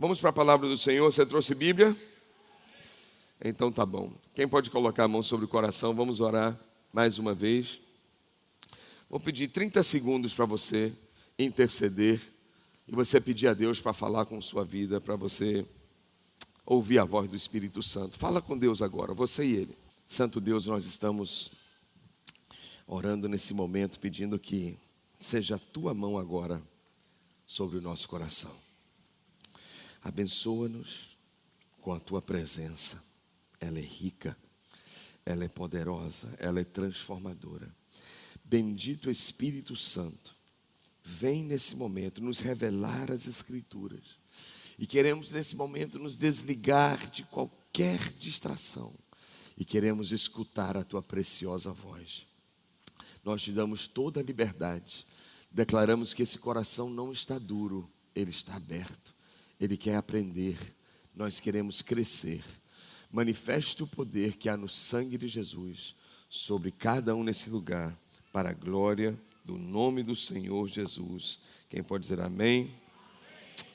Vamos para a palavra do Senhor. Você trouxe Bíblia? Então tá bom. Quem pode colocar a mão sobre o coração? Vamos orar mais uma vez. Vou pedir 30 segundos para você interceder e você pedir a Deus para falar com sua vida, para você ouvir a voz do Espírito Santo. Fala com Deus agora, você e Ele. Santo Deus, nós estamos orando nesse momento, pedindo que seja a Tua mão agora sobre o nosso coração. Abençoa-nos com a Tua presença. Ela é rica, ela é poderosa, ela é transformadora. Bendito Espírito Santo, vem nesse momento nos revelar as Escrituras. E queremos nesse momento nos desligar de qualquer distração. E queremos escutar a Tua preciosa voz. Nós te damos toda a liberdade. Declaramos que esse coração não está duro, ele está aberto. Ele quer aprender, nós queremos crescer. Manifeste o poder que há no sangue de Jesus sobre cada um nesse lugar, para a glória do nome do Senhor Jesus. Quem pode dizer amém?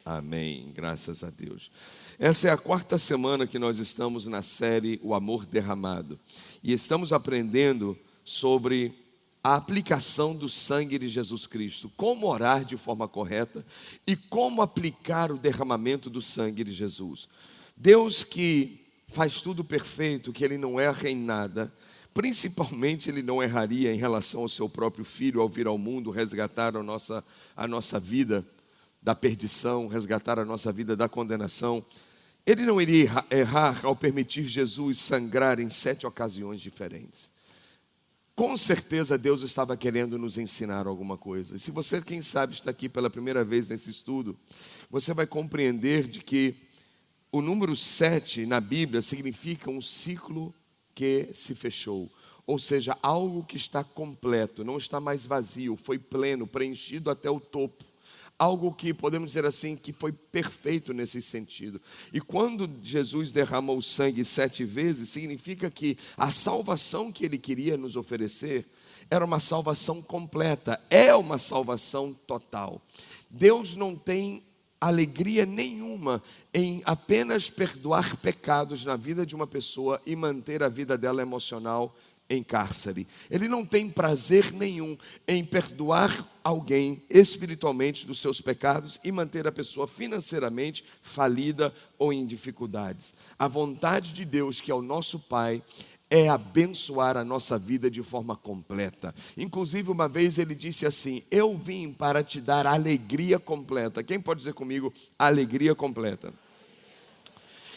Amém, graças a Deus. Essa é a 4ª semana que nós estamos na série O Amor Derramado. E estamos aprendendo sobre a aplicação do sangue de Jesus Cristo, como orar de forma correta e como aplicar o derramamento do sangue de Jesus. Deus que faz tudo perfeito, que Ele não erra em nada, principalmente Ele não erraria em relação ao seu próprio Filho ao vir ao mundo, resgatar a nossa vida da perdição, resgatar a nossa vida da condenação. Ele não iria errar ao permitir Jesus sangrar em 7 ocasiões diferentes. Com certeza Deus estava querendo nos ensinar alguma coisa. E se você, quem sabe, está aqui pela primeira vez nesse estudo, você vai compreender de que o número 7 na Bíblia significa um ciclo que se fechou. Ou seja, algo que está completo, não está mais vazio, foi pleno, preenchido até o topo. Algo que, podemos dizer assim, que foi perfeito nesse sentido. E quando Jesus derrama o sangue 7 vezes, significa que a salvação que Ele queria nos oferecer era uma salvação completa, é uma salvação total. Deus não tem alegria nenhuma em apenas perdoar pecados na vida de uma pessoa e manter a vida dela emocional em cárcere. Ele não tem prazer nenhum em perdoar alguém espiritualmente dos seus pecados e manter a pessoa financeiramente falida ou em dificuldades. A vontade de Deus, que é o nosso Pai, é abençoar a nossa vida de forma completa. Inclusive, uma vez Ele disse assim: eu vim para te dar alegria completa. Quem pode dizer comigo, alegria completa?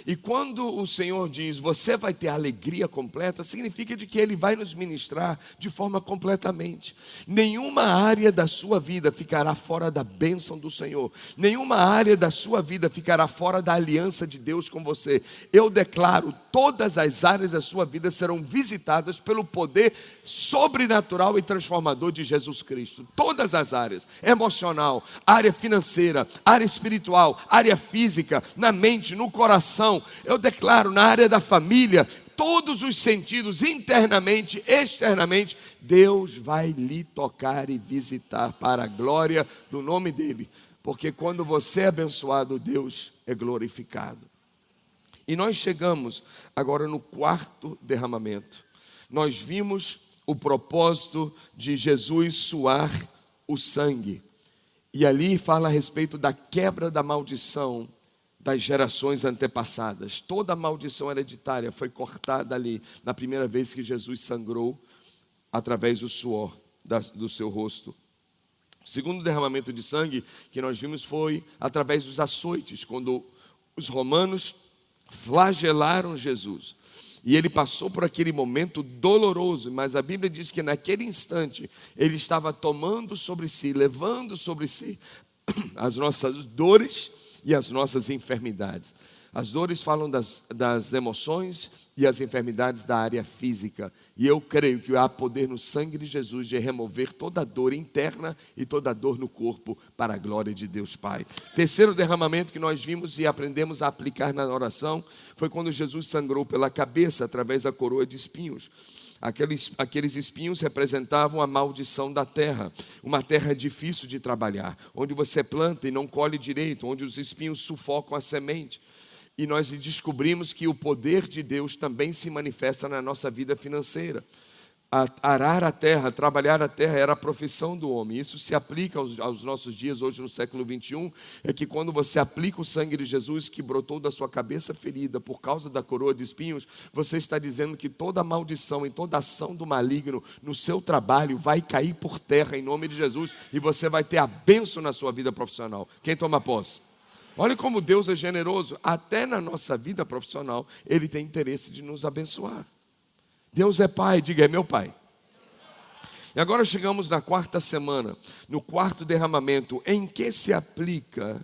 E quando o Senhor diz, você vai ter alegria completa, significa de que Ele vai nos ministrar de forma completamente. Nenhuma área da sua vida ficará fora da bênção do Senhor. Nenhuma área da sua vida ficará fora da aliança de Deus com você. Eu declaro, todas as áreas da sua vida serão visitadas pelo poder sobrenatural e transformador de Jesus Cristo. Todas as áreas, emocional, área financeira, área espiritual, área física, na mente, no coração. Eu declaro na área da família, todos os sentidos, internamente, externamente, Deus vai lhe tocar e visitar para a glória do nome dEle. Porque quando você é abençoado, Deus é glorificado. E nós chegamos agora no 4º derramamento. Nós vimos o propósito de Jesus suar o sangue. E ali fala a respeito da quebra da maldição das gerações antepassadas. Toda a maldição hereditária foi cortada ali, na primeira vez que Jesus sangrou, através do suor do seu rosto. O segundo derramamento de sangue que nós vimos foi através dos açoites, quando os romanos flagelaram Jesus. E Ele passou por aquele momento doloroso, mas a Bíblia diz que naquele instante, Ele estava tomando sobre si, levando sobre si as nossas dores e as nossas enfermidades. As dores falam das emoções e as enfermidades da área física. E eu creio que há poder no sangue de Jesus de remover toda dor interna e toda dor no corpo para a glória de Deus Pai. Terceiro derramamento que nós vimos e aprendemos a aplicar na oração foi quando Jesus sangrou pela cabeça através da coroa de espinhos. Aqueles espinhos representavam a maldição da terra, uma terra difícil de trabalhar, onde você planta e não colhe direito, onde os espinhos sufocam a semente. E nós descobrimos que o poder de Deus também se manifesta na nossa vida financeira. Arar a terra, trabalhar a terra era a profissão do homem. Isso se aplica aos nossos dias hoje no século 21, é que quando você aplica o sangue de Jesus que brotou da sua cabeça ferida por causa da coroa de espinhos, você está dizendo que toda maldição e toda ação do maligno no seu trabalho vai cair por terra em nome de Jesus e você vai ter a bênção na sua vida profissional. Quem toma posse? Olha como Deus é generoso, até na nossa vida profissional Ele tem interesse de nos abençoar. Deus é Pai, diga, é meu Pai. E agora chegamos na quarta semana, no quarto derramamento. Em que se aplica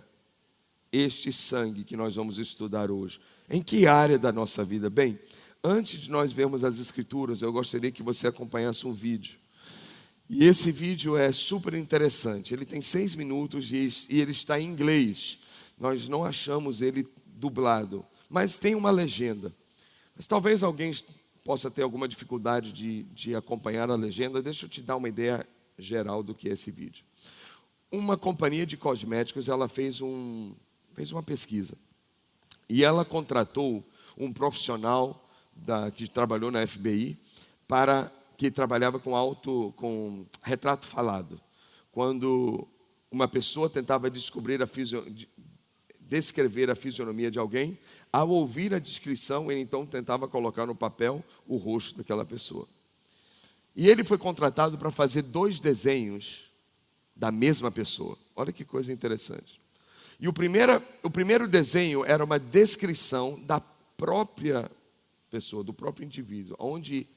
este sangue que nós vamos estudar hoje? Em que área da nossa vida? Bem, antes de nós vermos as escrituras, eu gostaria que você acompanhasse um vídeo. E esse vídeo é super interessante. Ele tem 6 minutos e ele está em inglês. Nós não achamos ele dublado, mas tem uma legenda. Mas talvez alguém possa ter alguma dificuldade de acompanhar a legenda. Deixa eu te dar uma ideia geral do que é esse vídeo. Uma companhia de cosméticos, ela fez uma pesquisa. E ela contratou um profissional que trabalhou na FBI, que trabalhava com retrato falado. Quando uma pessoa tentava descrever a fisionomia de alguém, ao ouvir a descrição, ele então tentava colocar no papel o rosto daquela pessoa. E ele foi contratado para fazer 2 desenhos da mesma pessoa. Olha que coisa interessante. E o primeiro desenho era uma descrição da própria pessoa, do próprio indivíduo, onde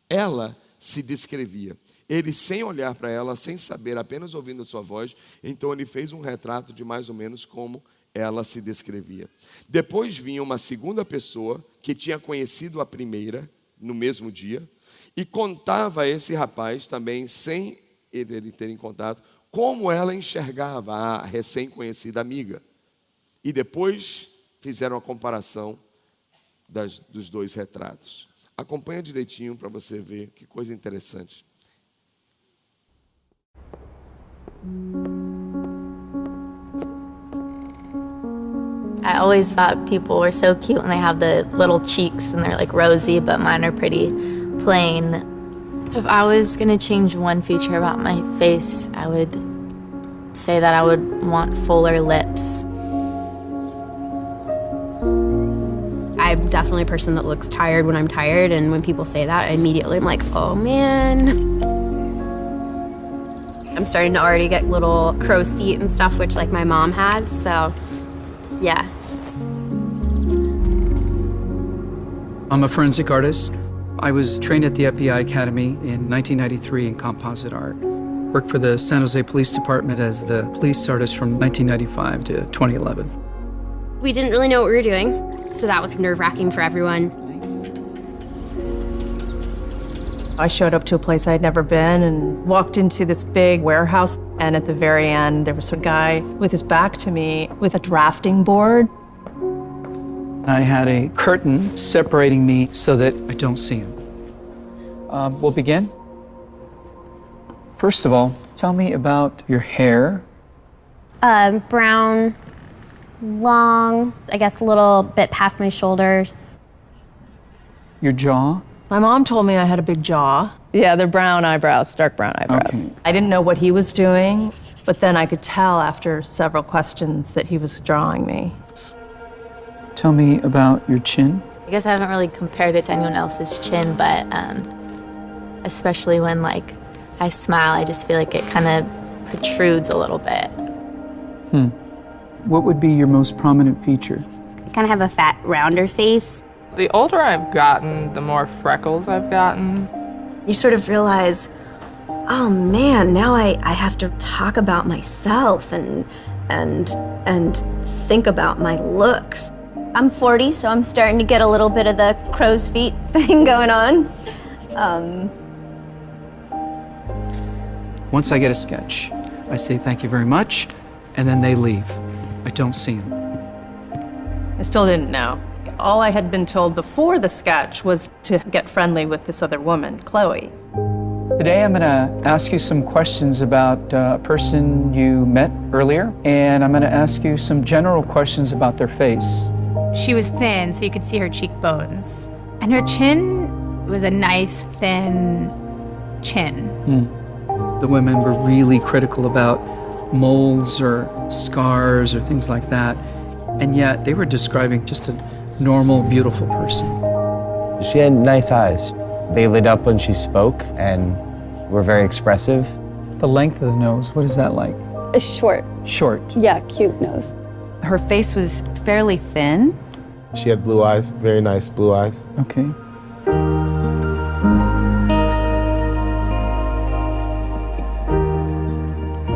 ela se descrevia. Ele, sem olhar para ela, sem saber, apenas ouvindo a sua voz, então ele fez um retrato de mais ou menos como ela se descrevia. Depois vinha uma segunda pessoa que tinha conhecido a primeira no mesmo dia e contava a esse rapaz também, sem ele ter em contato, como ela enxergava a recém-conhecida amiga. E depois fizeram a comparação dos 2 retratos. Acompanha direitinho para você ver que coisa interessante. I always thought people were so cute when they have the little cheeks and they're like rosy, but mine are pretty plain. If I was gonna change one feature about my face, I would say that I would want fuller lips. I'm definitely a person that looks tired when I'm tired, and when people say that, I immediately am like, oh man. I'm starting to already get little crow's feet and stuff, which like my mom has, so yeah. I'm a forensic artist. I was trained at the FBI Academy in 1993 in composite art. Worked for the San Jose Police Department as the police artist from 1995 to 2011. We didn't really know what we were doing, so that was nerve-wracking for everyone. I showed up to a place I'd never been and walked into this big warehouse, and at the very end there was a guy with his back to me with a drafting board. I had a curtain separating me so that I don't see him. We'll begin. First of all, tell me about your hair. Brown, long, I guess a little bit past my shoulders. Your jaw. My mom told me I had a big jaw. Yeah, they're brown eyebrows, dark brown eyebrows. Okay. I didn't know what he was doing, but then I could tell after several questions that he was drawing me. Tell me about your chin. I guess I haven't really compared it to anyone else's chin, but especially when like I smile, I just feel like it kind of protrudes a little bit. What would be your most prominent feature? I kind of have a fat, rounder face. The older I've gotten, the more freckles I've gotten. You sort of realize, oh man, now I have to talk about myself and think about my looks. I'm 40, so I'm starting to get a little bit of the crow's feet thing going on. Once I get a sketch, I say thank you very much, and then they leave. I don't see them. I still didn't know. All I had been told before the sketch was to get friendly with this other woman, Chloe. Today I'm going to ask you some questions about a person you met earlier, and I'm going to ask you some general questions about their face. She was thin, so you could see her cheekbones. And her chin was a nice, thin chin. The women were really critical about moles or scars or things like that, and yet they were describing just a normal, beautiful person. She had nice eyes. They lit up when she spoke and were very expressive. The length of the nose, what is that like? Short. Short. Yeah, cute nose. Her face was fairly thin. She had blue eyes, very nice blue eyes. Okay.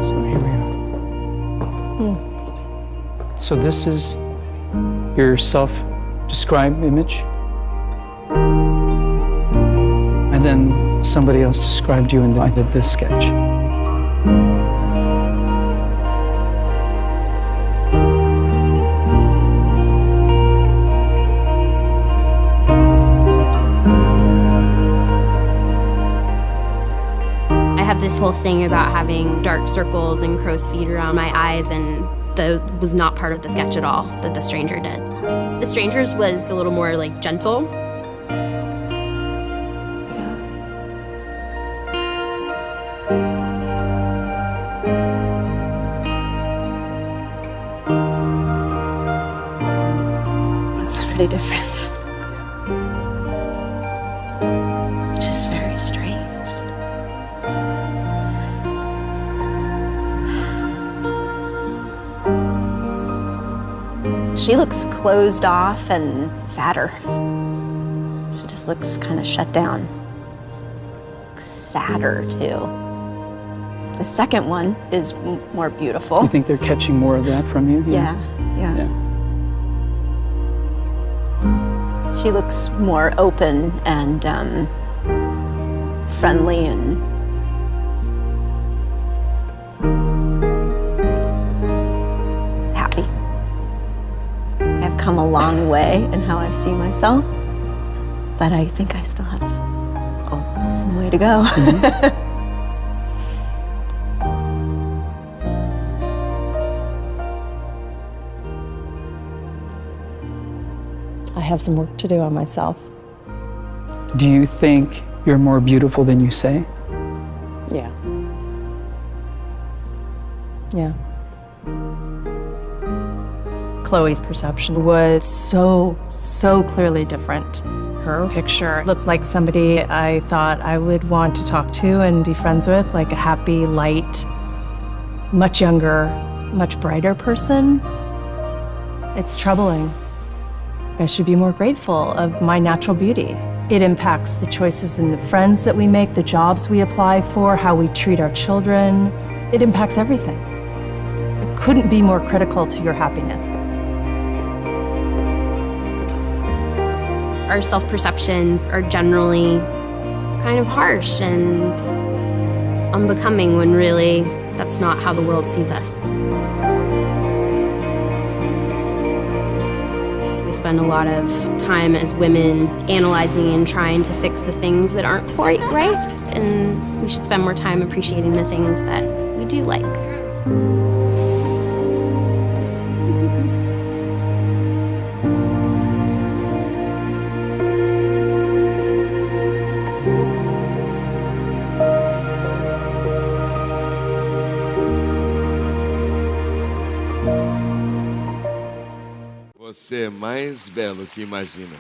So here we are. So this is your self-described image? And then somebody else described you and I did this sketch. I have this whole thing about having dark circles and crow's feet around my eyes, and that was not part of the sketch at all that The Stranger did. The Stranger's was a little more like gentle. It's pretty different. Which is very strange. She looks closed off and fatter. She just looks kind of shut down. Sadder, too. The second one is more beautiful. You think they're catching more of that from you? Yeah. She looks more open and friendly and happy. I've come a long way in how I see myself, but I think I still have some way to go. I have some work to do on myself. Do you think you're more beautiful than you say? Yeah. Yeah. Chloe's perception was so clearly different. Her picture looked like somebody I thought I would want to talk to and be friends with, like a happy, light, much younger, much brighter person. It's troubling. I should be more grateful of my natural beauty. It impacts the choices and the friends that we make, the jobs we apply for, how we treat our children. It impacts everything. It couldn't be more critical to your happiness. Our self-perceptions are generally kind of harsh and unbecoming when really that's not how the world sees us. We spend a lot of time as women analyzing and trying to fix the things that aren't quite right, and we should spend more time appreciating the things that we do like. Você é mais belo que imagina.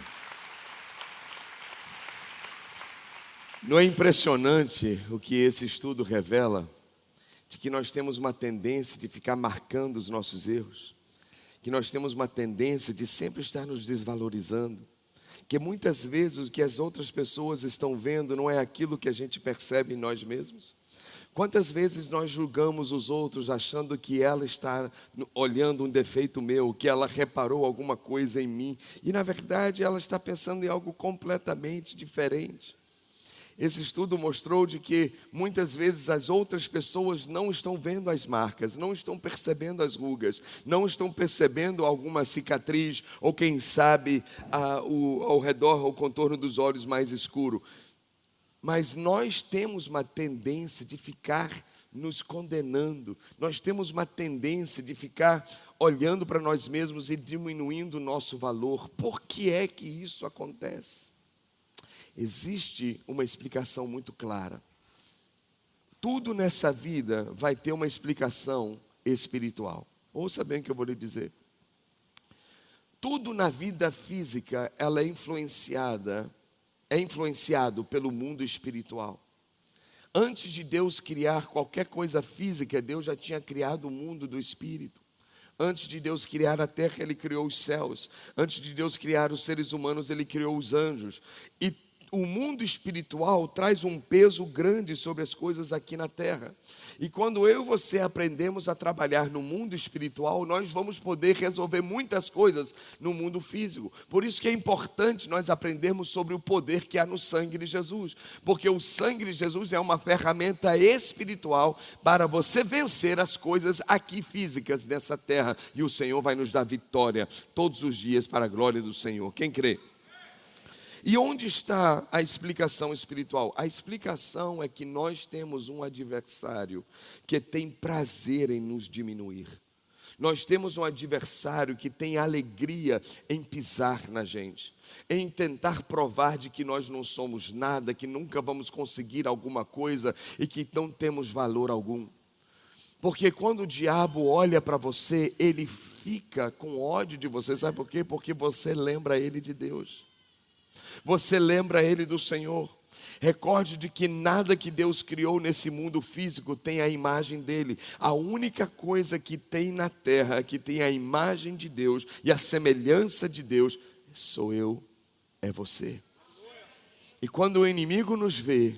Não é impressionante o que esse estudo revela? De que nós temos uma tendência de ficar marcando os nossos erros, que nós temos uma tendência de sempre estar nos desvalorizando, que muitas vezes o que as outras pessoas estão vendo não é aquilo que a gente percebe em nós mesmos. Quantas vezes nós julgamos os outros achando que ela está olhando um defeito meu, que ela reparou alguma coisa em mim, e na verdade ela está pensando em algo completamente diferente. Esse estudo mostrou de que muitas vezes as outras pessoas não estão vendo as marcas, não estão percebendo as rugas, não estão percebendo alguma cicatriz ou quem sabe ao redor, o contorno dos olhos mais escuro. Mas nós temos uma tendência de ficar nos condenando, nós temos uma tendência de ficar olhando para nós mesmos e diminuindo o nosso valor. Por que é que isso acontece? Existe uma explicação muito clara. Tudo nessa vida vai ter uma explicação espiritual. Ouça bem o que eu vou lhe dizer. Tudo na vida física, ela é influenciado pelo mundo espiritual. Antes de Deus criar qualquer coisa física, Deus já tinha criado o mundo do espírito. Antes de Deus criar a terra, Ele criou os céus. Antes de Deus criar os seres humanos, Ele criou os anjos. E o mundo espiritual traz um peso grande sobre as coisas aqui na terra. E quando eu e você aprendemos a trabalhar no mundo espiritual, nós vamos poder resolver muitas coisas no mundo físico. Por isso que é importante nós aprendermos sobre o poder que há no sangue de Jesus. Porque o sangue de Jesus é uma ferramenta espiritual para você vencer as coisas aqui físicas nessa terra. E o Senhor vai nos dar vitória todos os dias para a glória do Senhor. Quem crê? E onde está a explicação espiritual? A explicação é que nós temos um adversário que tem prazer em nos diminuir. Nós temos um adversário que tem alegria em pisar na gente, em tentar provar de que nós não somos nada, que nunca vamos conseguir alguma coisa e que não temos valor algum. Porque quando o diabo olha para você, ele fica com ódio de você. Sabe por quê? Porque você lembra ele de Deus. Você lembra ele do Senhor. Recorde de que nada que Deus criou nesse mundo físico tem a imagem dele. A única coisa que tem na terra, que tem a imagem de Deus e a semelhança de Deus, sou eu, é você. E quando o inimigo nos vê,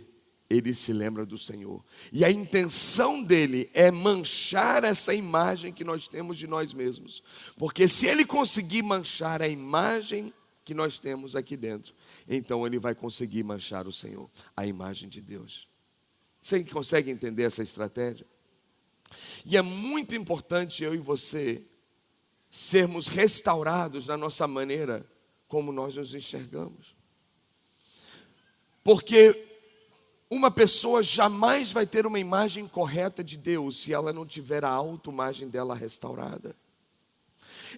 ele se lembra do Senhor. E a intenção dele é manchar essa imagem que nós temos de nós mesmos. Porque se ele conseguir manchar a imagem que nós temos aqui dentro, então ele vai conseguir manchar o Senhor, a imagem de Deus. Você consegue entender essa estratégia? E é muito importante eu e você sermos restaurados na nossa maneira como nós nos enxergamos. Porque uma pessoa jamais vai ter uma imagem correta de Deus se ela não tiver a autoimagem dela restaurada.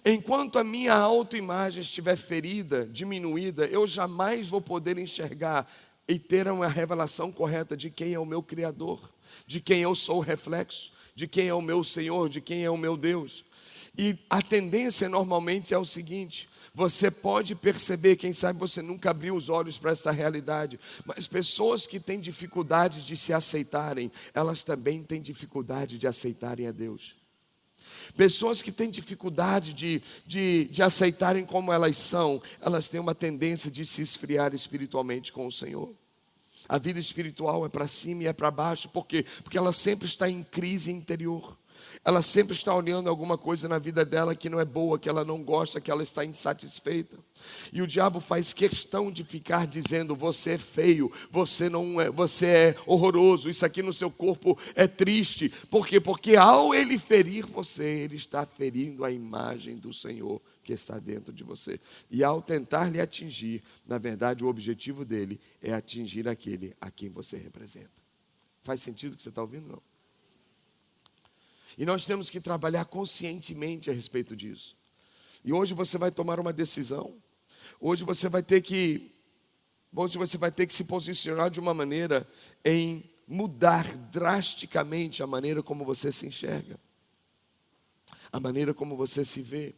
Enquanto a minha autoimagem estiver ferida, diminuída, eu jamais vou poder enxergar e ter uma revelação correta de quem é o meu Criador, de quem eu sou o reflexo, de quem é o meu Senhor, de quem é o meu Deus. E a tendência normalmente é o seguinte: você pode perceber, quem sabe você nunca abriu os olhos para essa realidade, mas pessoas que têm dificuldade de se aceitarem, elas também têm dificuldade de aceitarem a Deus. Pessoas que têm dificuldade de aceitarem como elas são, elas têm uma tendência de se esfriar espiritualmente com o Senhor. A vida espiritual é para cima e é para baixo. Por quê? Porque ela sempre está em crise interior. Ela sempre está olhando alguma coisa na vida dela que não é boa, que ela não gosta, que ela está insatisfeita. E o diabo faz questão de ficar dizendo: você é feio, você não é, você é horroroso, isso aqui no seu corpo é triste. Por quê? Porque ao ele ferir você, ele está ferindo a imagem do Senhor que está dentro de você. E ao tentar lhe atingir, na verdade o objetivo dele é atingir aquele a quem você representa. Faz sentido o que você está ouvindo, não? E nós temos que trabalhar conscientemente a respeito disso. E hoje você vai tomar uma decisão. Hoje você vai ter que se posicionar de uma maneira em mudar drasticamente a maneira como você se enxerga, a maneira como você se vê.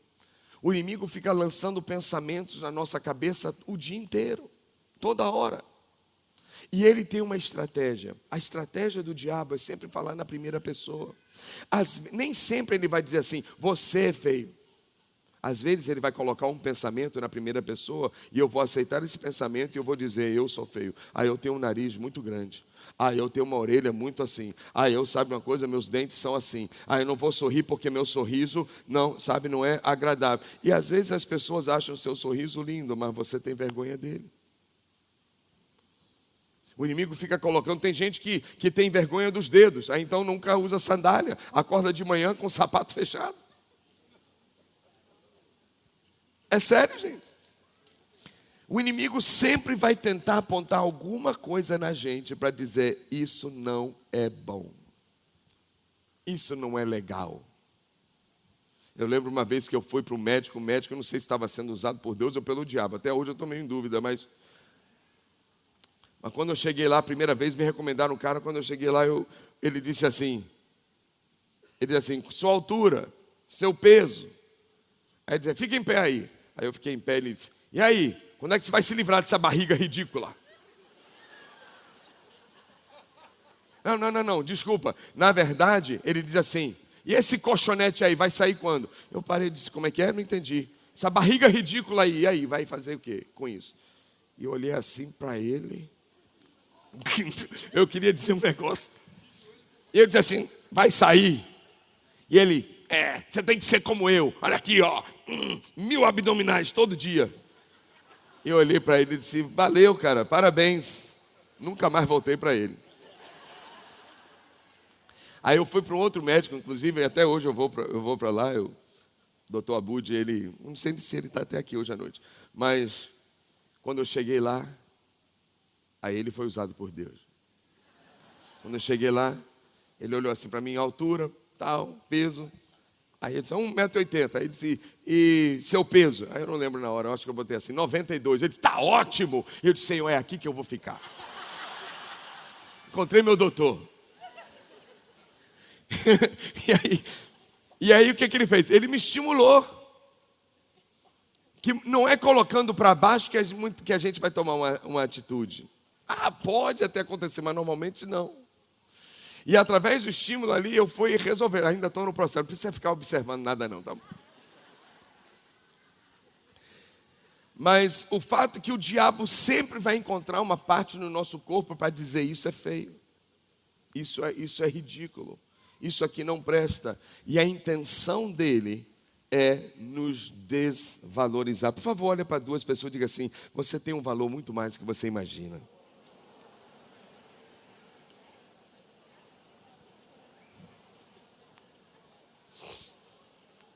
O inimigo fica lançando pensamentos na nossa cabeça o dia inteiro, toda hora. E ele tem uma estratégia. A estratégia do diabo é sempre falar na primeira pessoa. Nem sempre ele vai dizer assim: você é feio. Às vezes ele vai colocar um pensamento na primeira pessoa e eu vou aceitar esse pensamento e eu vou dizer: eu sou feio. Eu tenho um nariz muito grande. Eu tenho uma orelha muito assim. Eu, sabe uma coisa, meus dentes são assim. Eu não vou sorrir porque meu sorriso não é agradável. E às vezes as pessoas acham o seu sorriso lindo, mas você tem vergonha dele. O inimigo fica colocando, tem gente que tem vergonha dos dedos, aí então nunca usa sandália, acorda de manhã com o sapato fechado. É sério, gente. O inimigo sempre vai tentar apontar alguma coisa na gente para dizer, isso não é bom. Isso não é legal. Eu lembro uma vez que eu fui para o médico não sei se estava sendo usado por Deus ou pelo diabo, até hoje eu estou meio em dúvida, mas quando eu cheguei lá, a primeira vez, me recomendaram um cara, quando eu cheguei lá, ele disse assim, sua altura, seu peso. Aí ele disse, fica em pé aí. Aí eu fiquei em pé e ele disse, e aí, quando é que você vai se livrar dessa barriga ridícula? Não, desculpa. Na verdade, ele diz assim, e esse colchonete aí, vai sair quando? Eu parei e disse, como é que é? Não entendi. Essa barriga ridícula aí, e aí, vai fazer o quê com isso? E eu olhei assim para ele, eu queria dizer um negócio. E eu disse assim, vai sair. E ele, você tem que ser como eu. Olha aqui, ó, 1000 abdominais todo dia. E eu olhei para ele e disse, valeu, cara, parabéns. Nunca mais voltei para ele. Aí eu fui para um outro médico, inclusive, até hoje eu vou para lá, o doutor Abud, ele, não sei se ele está até aqui hoje à noite, mas quando eu cheguei lá, aí ele foi usado por Deus. Quando eu cheguei lá, ele olhou assim para mim, altura, tal, peso. Aí ele disse, 1,80 m. Aí ele disse, e seu peso? Aí eu não lembro na hora, eu acho que eu botei assim, 92. Ele disse, tá ótimo. Eu disse, Senhor, é aqui que eu vou ficar. Encontrei meu doutor. E aí o que ele fez? Ele me estimulou. Que não é colocando para baixo que a gente vai tomar uma atitude. Pode até acontecer, mas normalmente não. E através do estímulo ali, eu fui resolver. Ainda estou no processo, não precisa ficar observando nada não, tá? Mas o fato é que o diabo sempre vai encontrar uma parte no nosso corpo para dizer, isso é feio. Isso é ridículo. Isso aqui não presta. E a intenção dele é nos desvalorizar. Por favor, olha para duas pessoas e diga assim, você tem um valor muito mais do que você imagina.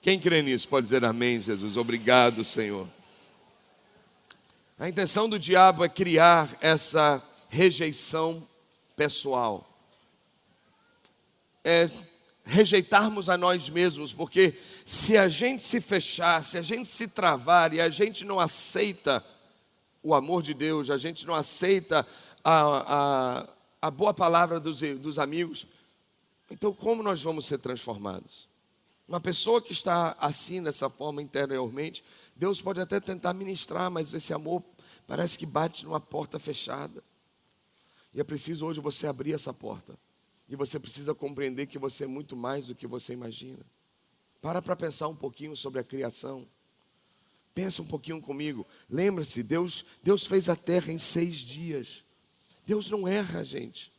Quem crê nisso pode dizer amém, Jesus. Obrigado, Senhor. A intenção do diabo é criar essa rejeição pessoal. É rejeitarmos a nós mesmos, porque se a gente se fechar, se a gente se travar e a gente não aceita o amor de Deus, a gente não aceita a boa palavra dos amigos, então como nós vamos ser transformados? Uma pessoa que está assim, dessa forma interiormente, Deus pode até tentar ministrar, mas esse amor parece que bate numa porta fechada. E é preciso hoje você abrir essa porta. E você precisa compreender que você é muito mais do que você imagina. Para pensar um pouquinho sobre a criação. Pensa um pouquinho comigo. Lembra-se, Deus fez a terra em 6 dias. Deus não erra, gente.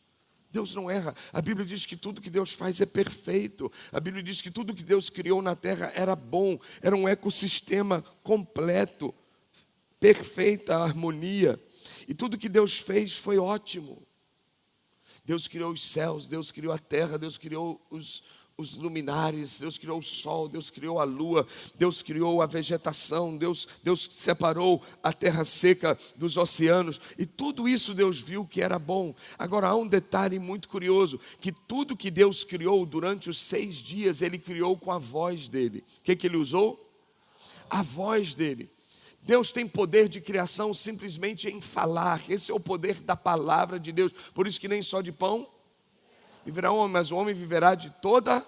Deus não erra. A Bíblia diz que tudo que Deus faz é perfeito. A Bíblia diz que tudo que Deus criou na terra era bom. Era um ecossistema completo. Perfeita harmonia. E tudo que Deus fez foi ótimo. Deus criou os céus, Deus criou a terra, Deus criou os luminares, Deus criou o sol, Deus criou a lua, Deus criou a vegetação, Deus separou a terra seca dos oceanos, e tudo isso Deus viu que era bom. Agora há um detalhe muito curioso, que tudo que Deus criou durante os 6 dias, Ele criou com a voz dEle. O que Ele usou? A voz dEle. Deus tem poder de criação simplesmente em falar. Esse é o poder da palavra de Deus. Por isso que nem só de pão viverá o homem, mas o homem viverá de toda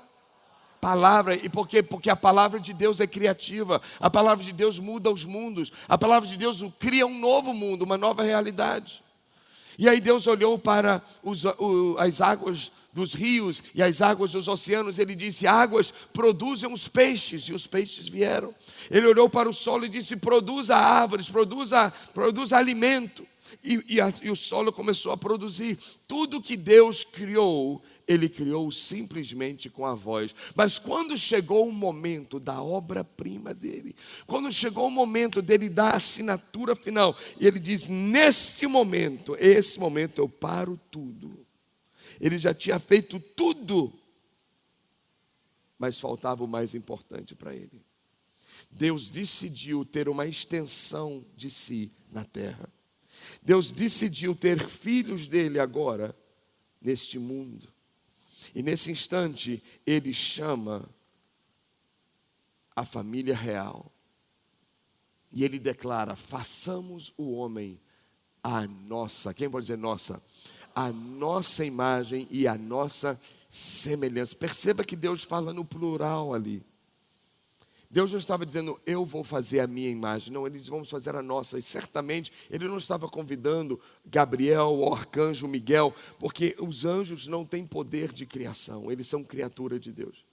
palavra. E por quê? Porque a palavra de Deus é criativa. A palavra de Deus muda os mundos. A palavra de Deus cria um novo mundo, uma nova realidade. E aí Deus olhou para as águas dos rios e as águas dos oceanos, Ele disse, águas produzem os peixes, e os peixes vieram. Ele olhou para o solo e disse, produza árvores, produza alimento. e o solo começou a produzir. Tudo que Deus criou, Ele criou simplesmente com a voz. Mas quando chegou o momento da obra-prima dele, quando chegou o momento dele dar a assinatura final, e ele diz, nesse momento, esse momento eu paro tudo. Ele já tinha feito tudo, mas faltava o mais importante para ele. Deus decidiu ter uma extensão de si na terra. Deus decidiu ter filhos dele agora, neste mundo. E nesse instante, ele chama a família real. E ele declara, façamos o homem a nossa, quem pode dizer nossa? A nossa imagem e a nossa semelhança. Perceba que Deus fala no plural ali. Deus não estava dizendo, eu vou fazer a minha imagem. Não, ele diz, vamos fazer a nossa. E certamente, ele não estava convidando Gabriel, o arcanjo Miguel, porque os anjos não têm poder de criação. Eles são criatura de Deus.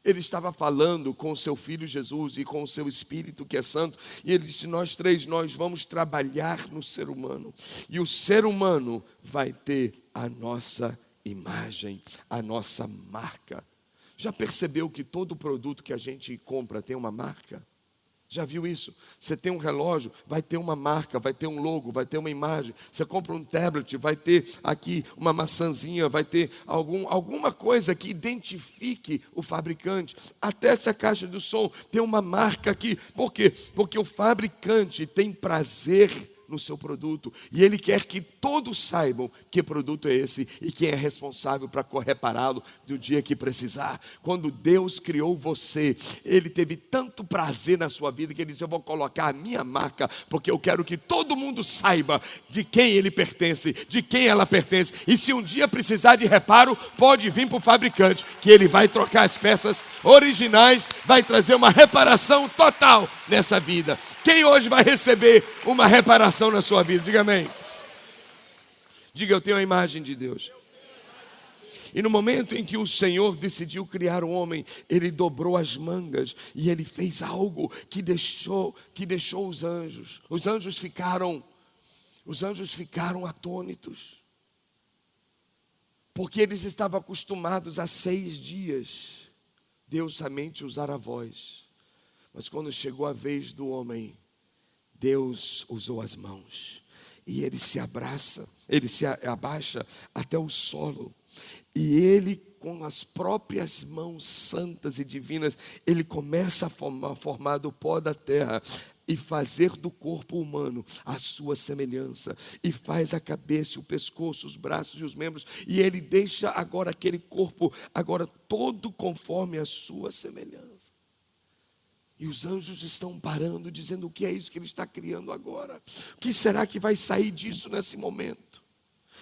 Ele estava falando com o seu Filho Jesus e com o seu Espírito que é santo. E ele disse, nós três, nós vamos trabalhar no ser humano. E o ser humano vai ter a nossa imagem, a nossa marca. Já percebeu que todo produto que a gente compra tem uma marca? Já viu isso? Você tem um relógio, vai ter uma marca, vai ter um logo, vai ter uma imagem. Você compra um tablet, vai ter aqui uma maçãzinha, vai ter alguma coisa que identifique o fabricante. Até essa caixa do som tem uma marca aqui. Por quê? Porque o fabricante tem prazer no seu produto, e ele quer que todos saibam que produto é esse e quem é responsável para repará-lo no dia que precisar. Quando Deus criou você, Ele teve tanto prazer na sua vida que Ele disse, eu vou colocar a minha marca, porque eu quero que todo mundo saiba de quem ele pertence, de quem ela pertence, e se um dia precisar de reparo, pode vir para o fabricante, que ele vai trocar as peças originais, vai trazer uma reparação total nessa vida. Quem hoje vai receber uma reparação na sua vida? Diga amém. Diga, eu tenho a imagem de Deus. E no momento em que o Senhor decidiu criar o homem, Ele dobrou as mangas e Ele fez algo que deixou os anjos. Os anjos ficaram atônitos. Porque eles estavam acostumados a 6 dias. Deus somente usar a voz. Mas quando chegou a vez do homem, Deus usou as mãos. E ele se abaixa até o solo. E ele, com as próprias mãos santas e divinas, ele começa a formar do pó da terra e fazer do corpo humano a sua semelhança. E faz a cabeça, o pescoço, os braços e os membros. E ele deixa agora aquele corpo, agora todo conforme a sua semelhança. E os anjos estão parando, dizendo o que é isso que ele está criando agora? O que será que vai sair disso nesse momento?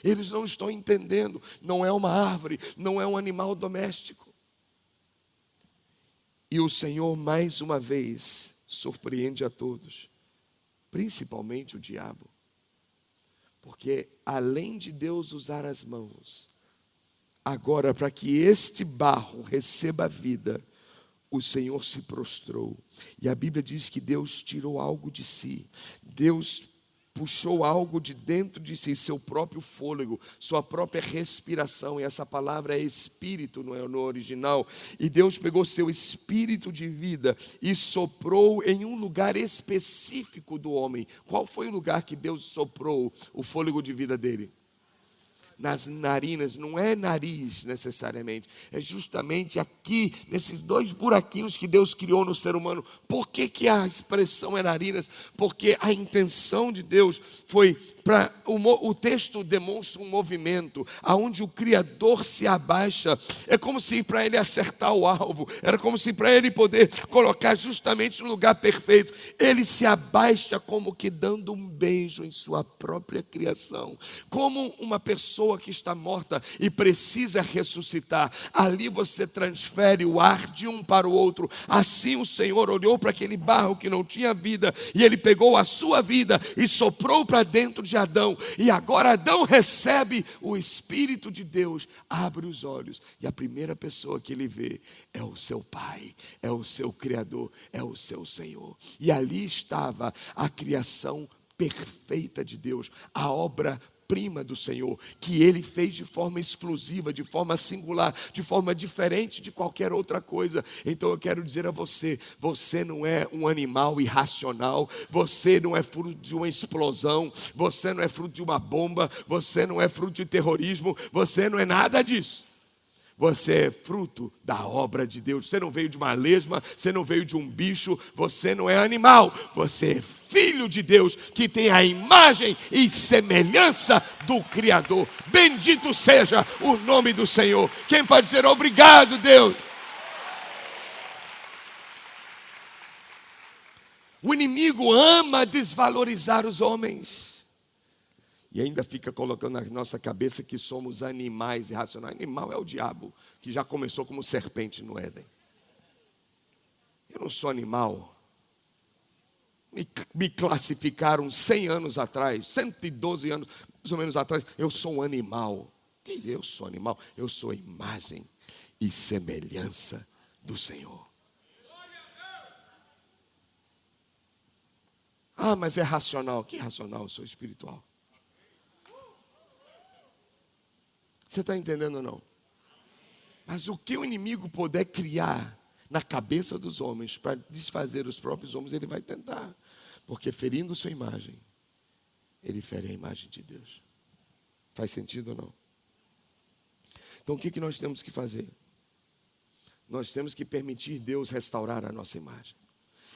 Eles não estão entendendo. Não é uma árvore, não é um animal doméstico. E o Senhor, mais uma vez, surpreende a todos, principalmente o diabo. Porque além de Deus usar as mãos, agora para que este barro receba vida, o Senhor se prostrou. E a Bíblia diz que Deus tirou algo de si. Deus puxou algo de dentro de si, seu próprio fôlego, sua própria respiração. E essa palavra é espírito no original. E Deus pegou seu espírito de vida e soprou em um lugar específico do homem. Qual foi o lugar que Deus soprou o fôlego de vida dele? Nas narinas, não é nariz necessariamente, é justamente aqui, nesses 2 buraquinhos que Deus criou no ser humano. Por que a expressão é narinas? Porque a intenção de Deus foi o texto demonstra um movimento, aonde o Criador se abaixa, é como se para ele acertar o alvo, era como se para ele poder colocar justamente no lugar perfeito, ele se abaixa como que dando um beijo em sua própria criação, como uma pessoa que está morta e precisa ressuscitar, ali você transfere o ar de um para o outro. Assim o Senhor olhou para aquele barro que não tinha vida, e ele pegou a sua vida e soprou para dentro de Adão, e agora Adão recebe o Espírito de Deus, abre os olhos, e a primeira pessoa que ele vê é o seu Pai, é o seu Criador, é o seu Senhor. E ali estava a criação perfeita de Deus, a obra-prima do Senhor, que Ele fez de forma exclusiva, de forma singular, de forma diferente de qualquer outra coisa. Então eu quero dizer a você, você não é um animal irracional, você não é fruto de uma explosão, você não é fruto de uma bomba, você não é fruto de terrorismo, você não é nada disso. Você é fruto da obra de Deus. Você não veio de uma lesma, você não veio de um bicho, você não é animal. Você é filho de Deus, que tem a imagem e semelhança do Criador. Bendito seja o nome do Senhor. Quem pode dizer obrigado, Deus? O inimigo ama desvalorizar os homens. E ainda fica colocando na nossa cabeça que somos animais irracionais. Animal é o diabo, que já começou como serpente no Éden. Eu não sou animal. Me classificaram 100 anos atrás, 112 anos, mais ou menos atrás. Eu sou um animal. Eu sou animal. Eu sou a imagem e semelhança do Senhor. Ah, mas é racional. Que racional? Eu sou espiritual. Você está entendendo ou não? Mas o que o inimigo puder criar na cabeça dos homens para desfazer os próprios homens, ele vai tentar. Porque ferindo sua imagem, ele fere a imagem de Deus. Faz sentido ou não? Então o que nós temos que fazer? Nós temos que permitir Deus restaurar a nossa imagem.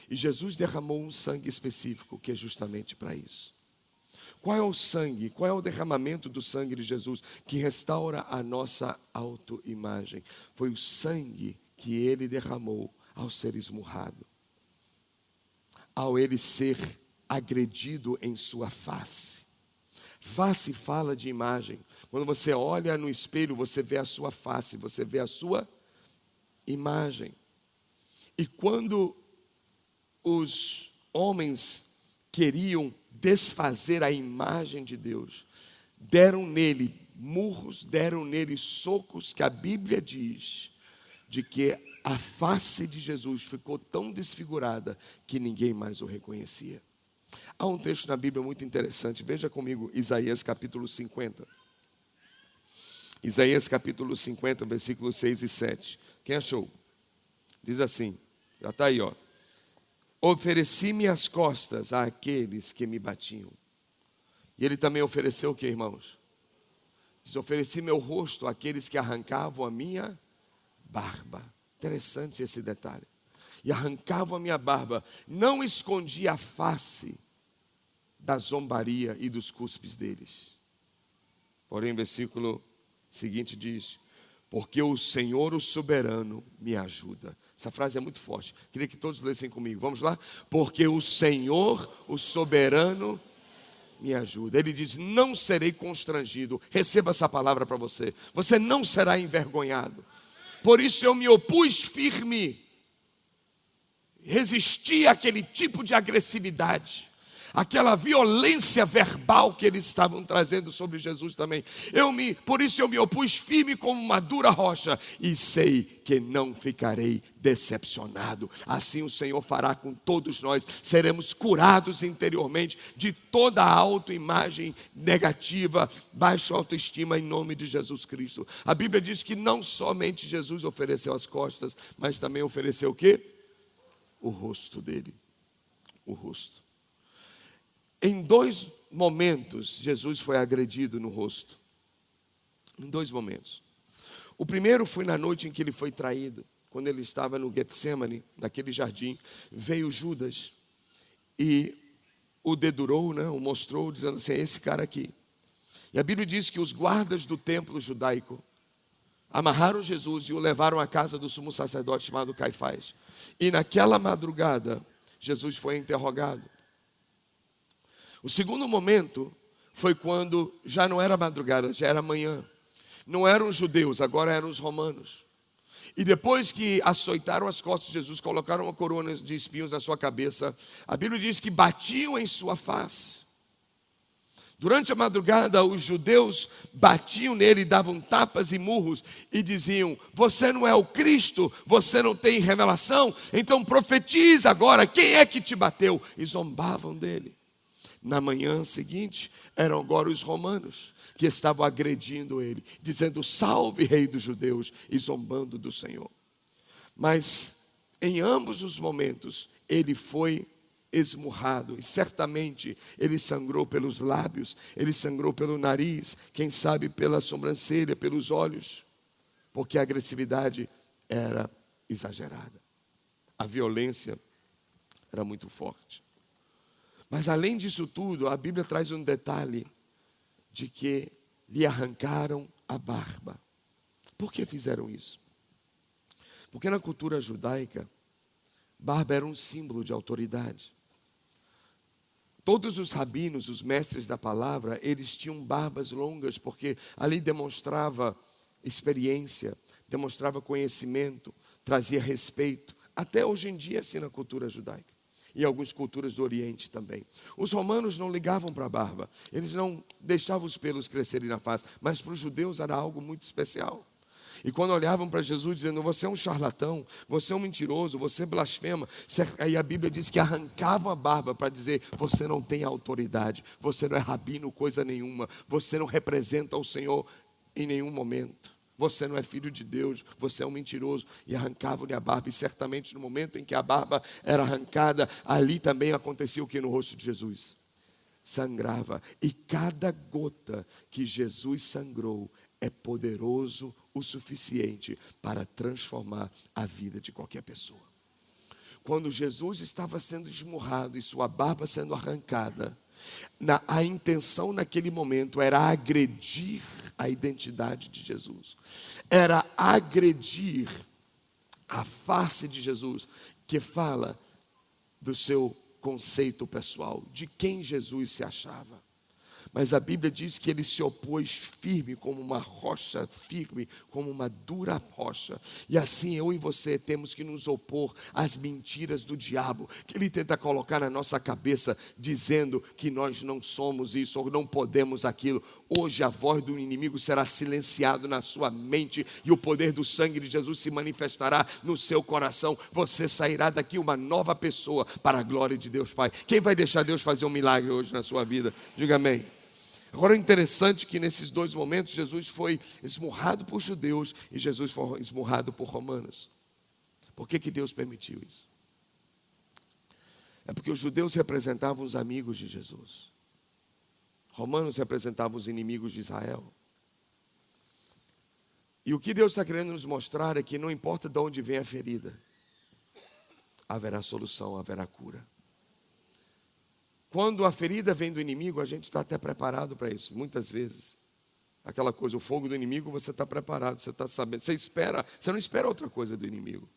E Jesus derramou um sangue específico que é justamente para isso. Qual é o sangue? Qual é o derramamento do sangue de Jesus que restaura a nossa autoimagem? Foi o sangue que ele derramou ao ser esmurrado, ao ele ser agredido em sua face. Face fala de imagem. Quando você olha no espelho, você vê a sua face, você vê a sua imagem. E quando os homens queriam desfazer a imagem de Deus, deram nele murros, deram nele socos, que a Bíblia diz de que a face de Jesus ficou tão desfigurada que ninguém mais o reconhecia. Há um texto na Bíblia muito interessante, veja comigo Isaías capítulo 50. Isaías capítulo 50, versículos 6 e 7. Quem achou? Diz assim, já está aí, ó. Ofereci-me as costas àqueles que me batiam. E ele também ofereceu o que, irmãos? Diz, ofereci meu rosto àqueles que arrancavam a minha barba. Interessante esse detalhe. E arrancavam a minha barba. Não escondi a face da zombaria e dos cuspes deles. Porém, o versículo seguinte diz, porque o Senhor, o soberano, me ajuda. Essa frase é muito forte. Queria que todos lessem comigo. Vamos lá? Porque o Senhor, o soberano, me ajuda. Ele diz, não serei constrangido. Receba essa palavra para você. Você não será envergonhado. Por isso eu me opus firme. Resisti àquele tipo de agressividade. Aquela violência verbal que eles estavam trazendo sobre Jesus também. Por isso eu me opus firme como uma dura rocha. E sei que não ficarei decepcionado. Assim o Senhor fará com todos nós. Seremos curados interiormente de toda a autoimagem negativa, baixa autoestima em nome de Jesus Cristo. A Bíblia diz que não somente Jesus ofereceu as costas, mas também ofereceu o quê? O rosto dele. O rosto. Em 2 momentos, Jesus foi agredido no rosto. Em 2 momentos. O primeiro foi na noite em que ele foi traído. Quando ele estava no Getsemane, naquele jardim, veio Judas e o dedurou, o mostrou, dizendo assim, é esse cara aqui. E a Bíblia diz que os guardas do templo judaico amarraram Jesus e o levaram à casa do sumo sacerdote chamado Caifás. E naquela madrugada, Jesus foi interrogado. O segundo momento foi quando já não era madrugada, já era manhã. Não eram os judeus, agora eram os romanos. E depois que açoitaram as costas de Jesus, colocaram uma coroa de espinhos na sua cabeça, a Bíblia diz que batiam em sua face. Durante a madrugada, os judeus batiam nele, davam tapas e murros e diziam, você não é o Cristo, você não tem revelação, então profetiza agora, quem é que te bateu? E zombavam dele. Na manhã seguinte, eram agora os romanos que estavam agredindo ele, dizendo: salve, rei dos judeus, e zombando do Senhor. Mas em ambos os momentos, ele foi esmurrado, e certamente ele sangrou pelos lábios, ele sangrou pelo nariz, quem sabe pela sobrancelha, pelos olhos, porque a agressividade era exagerada, a violência era muito forte. Mas além disso tudo, a Bíblia traz um detalhe de que lhe arrancaram a barba. Por que fizeram isso? Porque na cultura judaica, barba era um símbolo de autoridade. Todos os rabinos, os mestres da palavra, eles tinham barbas longas, porque ali demonstrava experiência, demonstrava conhecimento, trazia respeito. Até hoje em dia, assim, na cultura judaica. E algumas culturas do Oriente também. Os romanos não ligavam para a barba. Eles não deixavam os pelos crescerem na face. Mas para os judeus era algo muito especial. E quando olhavam para Jesus dizendo: você é um charlatão, você é um mentiroso, você blasfema, aí a Bíblia diz que arrancavam a barba para dizer: você não tem autoridade, você não é rabino coisa nenhuma, você não representa o Senhor em nenhum momento, você não é filho de Deus, você é um mentiroso. E arrancavam-lhe a barba, e certamente no momento em que a barba era arrancada, ali também acontecia o que no rosto de Jesus? Sangrava, e cada gota que Jesus sangrou é poderoso o suficiente para transformar a vida de qualquer pessoa. Quando Jesus estava sendo esmurrado e sua barba sendo arrancada, a intenção naquele momento era agredir a identidade de Jesus, era agredir a face de Jesus, que fala do seu conceito pessoal, de quem Jesus se achava. Mas a Bíblia diz que ele se opôs firme, como uma rocha firme, como uma dura rocha. E assim eu e você temos que nos opor às mentiras do diabo, que ele tenta colocar na nossa cabeça, dizendo que nós não somos isso, ou não podemos aquilo. Hoje a voz do inimigo será silenciada na sua mente, e o poder do sangue de Jesus se manifestará no seu coração. Você sairá daqui uma nova pessoa, para a glória de Deus Pai. Quem vai deixar Deus fazer um milagre hoje na sua vida? Diga amém. Agora é interessante que nesses dois momentos Jesus foi esmurrado por judeus e Jesus foi esmurrado por romanos. Por que Deus permitiu isso? É porque os judeus representavam os amigos de Jesus. Romanos representavam os inimigos de Israel. E o que Deus está querendo nos mostrar é que não importa de onde vem a ferida, haverá solução, haverá cura. Quando a ferida vem do inimigo, a gente está até preparado para isso, muitas vezes. Aquela coisa, o fogo do inimigo, você está preparado, você está sabendo, você não espera outra coisa do inimigo.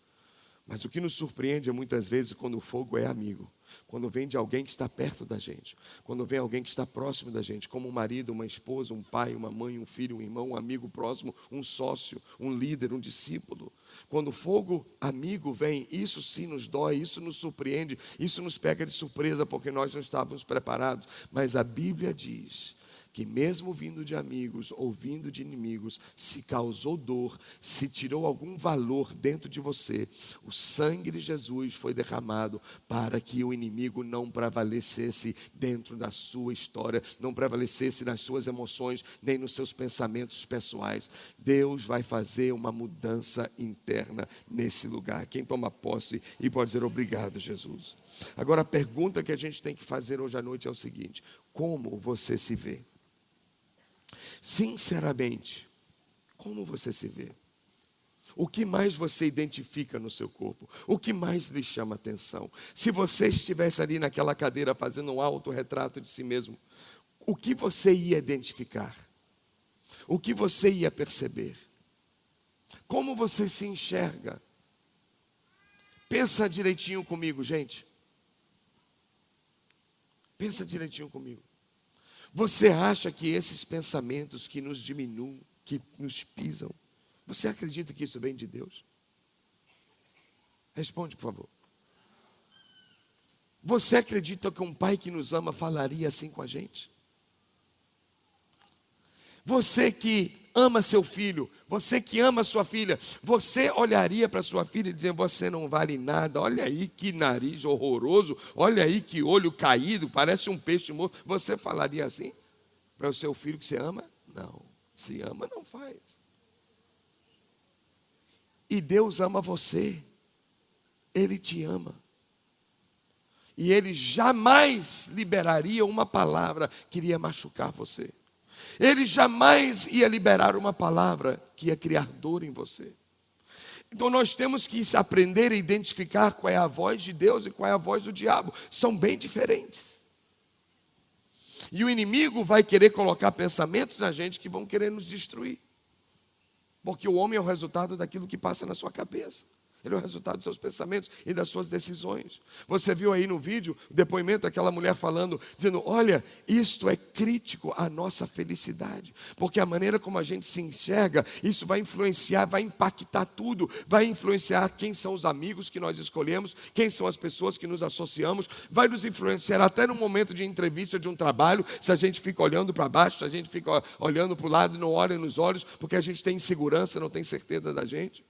Mas o que nos surpreende é muitas vezes quando o fogo é amigo, quando vem de alguém que está perto da gente, quando vem alguém que está próximo da gente, como um marido, uma esposa, um pai, uma mãe, um filho, um irmão, um amigo próximo, um sócio, um líder, um discípulo. Quando o fogo amigo vem, isso sim nos dói, isso nos surpreende, isso nos pega de surpresa, porque nós não estávamos preparados. Mas a Bíblia diz que mesmo vindo de amigos ou vindo de inimigos, se causou dor, se tirou algum valor dentro de você, o sangue de Jesus foi derramado para que o inimigo não prevalecesse dentro da sua história, não prevalecesse nas suas emoções, nem nos seus pensamentos pessoais. Deus vai fazer uma mudança interna nesse lugar. Quem toma posse e pode dizer: obrigado, Jesus. Agora a pergunta que a gente tem que fazer hoje à noite é o seguinte: como você se vê? Sinceramente, como você se vê? O que mais você identifica no seu corpo? O que mais lhe chama atenção? Se você estivesse ali naquela cadeira fazendo um autorretrato de si mesmo, o que você ia identificar? O que você ia perceber? Como você se enxerga? Pensa direitinho comigo, gente. Pensa direitinho comigo. Você acha que esses pensamentos que nos diminuem, que nos pisam, você acredita que isso vem de Deus? Responde, por favor. Você acredita que um pai que nos ama falaria assim com a gente? Você que ama seu filho, você que ama sua filha, você olharia para sua filha e dizer, você não vale nada, olha aí que nariz horroroso, olha aí que olho caído, parece um peixe morto. Você falaria assim para o seu filho que você ama? Não, se ama não faz. E Deus ama você, Ele te ama. E Ele jamais liberaria uma palavra que iria machucar você. Ele jamais ia liberar uma palavra que ia criar dor em você. Então nós temos que aprender a identificar qual é a voz de Deus e qual é a voz do diabo. São bem diferentes. E o inimigo vai querer colocar pensamentos na gente que vão querer nos destruir. Porque o homem é o resultado daquilo que passa na sua cabeça. Ele é o resultado dos seus pensamentos e das suas decisões. Você viu aí no vídeo o depoimento daquela mulher falando, dizendo, olha, isto é crítico à nossa felicidade. Porque a maneira como a gente se enxerga, isso vai influenciar, vai impactar tudo. Vai influenciar quem são os amigos que nós escolhemos, quem são as pessoas que nos associamos. Vai nos influenciar até no momento de entrevista de um trabalho, se a gente fica olhando para baixo, se a gente fica olhando para o lado e não olha nos olhos, porque a gente tem insegurança, não tem certeza da gente.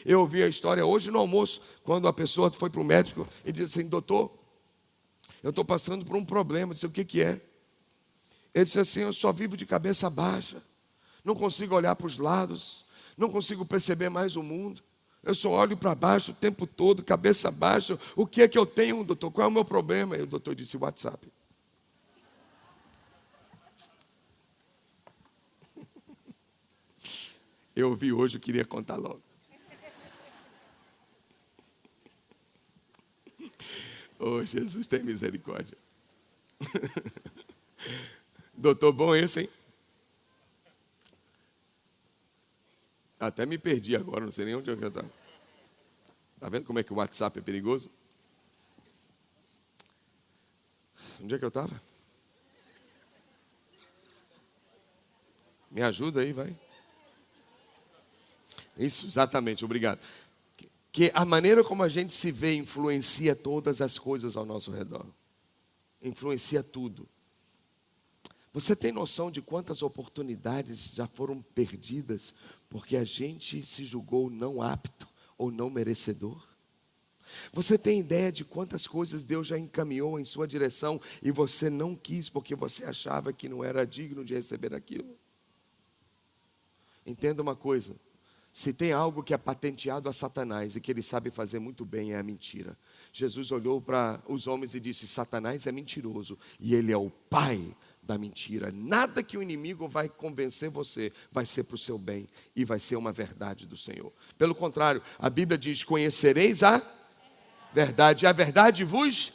Eu ouvi a história hoje no almoço, quando a pessoa foi para o médico e disse assim, doutor, eu estou passando por um problema. Eu disse, o que é? Ele disse assim, eu só vivo de cabeça baixa, não consigo olhar para os lados, não consigo perceber mais o mundo. Eu só olho para baixo o tempo todo, cabeça baixa. O que é que eu tenho, doutor? Qual é o meu problema? E o doutor disse, WhatsApp. Eu ouvi hoje, eu queria contar logo. Oh, Jesus, tem misericórdia. Doutor bom esse, hein? Até me perdi agora, não sei nem onde eu estava. Está vendo como é que o WhatsApp é perigoso? Onde é que eu estava? Me ajuda aí, vai. Isso, exatamente, obrigado. Que a maneira como a gente se vê influencia todas as coisas ao nosso redor. Influencia tudo. Você tem noção de quantas oportunidades já foram perdidas porque a gente se julgou não apto ou não merecedor? Você tem ideia de quantas coisas Deus já encaminhou em sua direção e você não quis porque você achava que não era digno de receber aquilo? Entenda uma coisa. Se tem algo que é patenteado a Satanás e que ele sabe fazer muito bem, é a mentira. Jesus olhou para os homens e disse, Satanás é mentiroso e ele é o pai da mentira. Nada que o inimigo vai convencer você vai ser para o seu bem e vai ser uma verdade do Senhor. Pelo contrário, a Bíblia diz, conhecereis a verdade e a verdade vos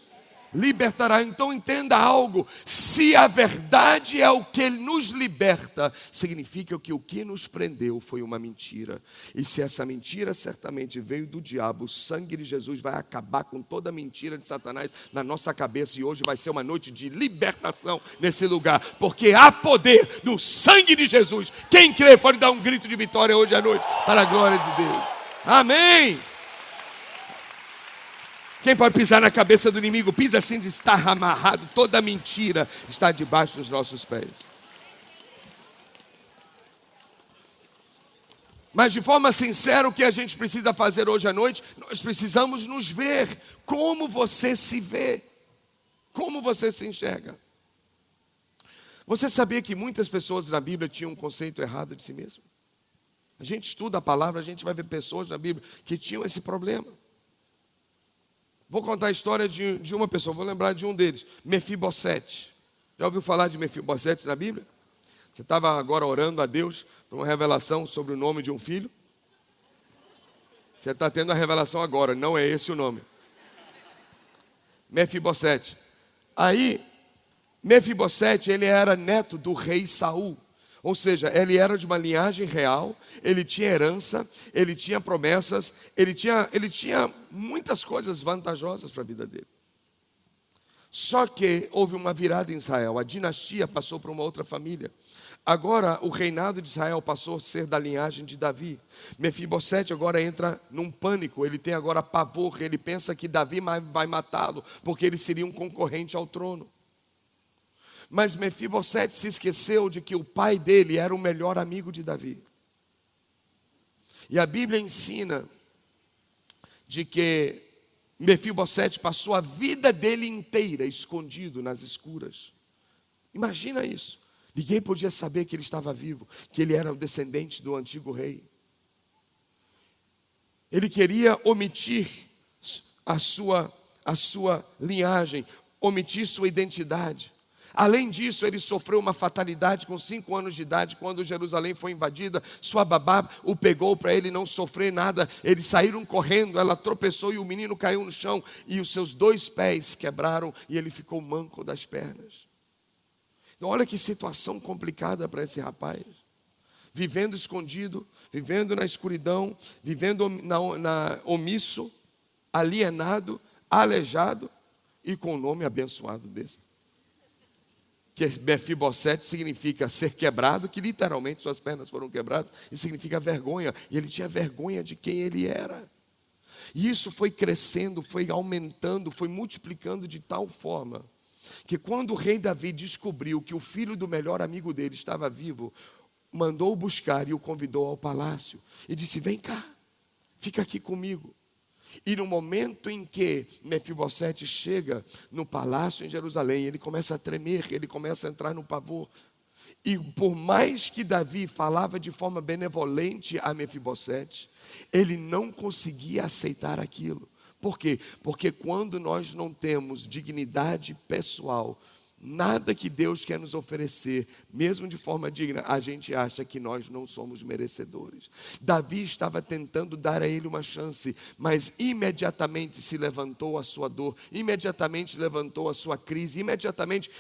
libertará. Então entenda algo, se a verdade é o que nos liberta, significa que o que nos prendeu foi uma mentira. E se essa mentira certamente veio do diabo, o sangue de Jesus vai acabar com toda a mentira de Satanás na nossa cabeça. E hoje vai ser uma noite de libertação nesse lugar, porque há poder no sangue de Jesus. Quem crê pode dar um grito de vitória hoje à noite, para a glória de Deus. Amém. Quem pode pisar na cabeça do inimigo? Pisa assim de estar amarrado. Toda mentira está debaixo dos nossos pés. Mas de forma sincera, o que a gente precisa fazer hoje à noite? Nós precisamos nos ver. Como você se vê? Como você se enxerga? Você sabia que muitas pessoas na Bíblia tinham um conceito errado de si mesmo? A gente estuda a palavra, a gente vai ver pessoas na Bíblia que tinham esse problema. Vou contar a história de uma pessoa, vou lembrar de um deles, Mefibosete. Já ouviu falar de Mefibosete na Bíblia? Você estava agora orando a Deus por uma revelação sobre o nome de um filho? Você está tendo a revelação agora, não é esse o nome. Mefibosete. Aí, Mefibosete, ele era neto do rei Saul. Ou seja, ele era de uma linhagem real, ele tinha herança, ele tinha promessas, ele tinha muitas coisas vantajosas para a vida dele. Só que houve uma virada em Israel, a dinastia passou para uma outra família. Agora o reinado de Israel passou a ser da linhagem de Davi. Mefibosete agora entra num pânico, ele tem agora pavor, ele pensa que Davi vai matá-lo, porque ele seria um concorrente ao trono. Mas Mefibosete se esqueceu de que o pai dele era o melhor amigo de Davi. E a Bíblia ensina de que Mefibosete passou a vida dele inteira escondido nas escuras. Imagina isso. Ninguém podia saber que ele estava vivo, que ele era o descendente do antigo rei. Ele queria omitir a sua linhagem, omitir sua identidade. Além disso, ele sofreu uma fatalidade com 5 anos de idade, quando Jerusalém foi invadida. Sua babá o pegou para ele não sofrer nada. Eles saíram correndo, ela tropeçou e o menino caiu no chão. E os seus 2 pés quebraram e ele ficou manco das pernas. Então olha que situação complicada para esse rapaz. Vivendo escondido, vivendo na escuridão, vivendo omisso, alienado, aleijado e com um nome abençoado desse. Que Mefibosete significa ser quebrado, que literalmente suas pernas foram quebradas, e significa vergonha, e ele tinha vergonha de quem ele era. E isso foi crescendo, foi aumentando, foi multiplicando de tal forma, que quando o rei Davi descobriu que o filho do melhor amigo dele estava vivo, mandou-o buscar e o convidou ao palácio, e disse: vem cá, fica aqui comigo. E no momento em que Mefibosete chega no palácio em Jerusalém, ele começa a tremer, ele começa a entrar no pavor. E por mais que Davi falava de forma benevolente a Mefibosete, ele não conseguia aceitar aquilo. Por quê? Porque quando nós não temos dignidade pessoal, nada que Deus quer nos oferecer, mesmo de forma digna, a gente acha que nós não somos merecedores. Davi estava tentando dar a ele uma chance, mas imediatamente se levantou a sua dor, imediatamente levantou a sua crise, imediatamente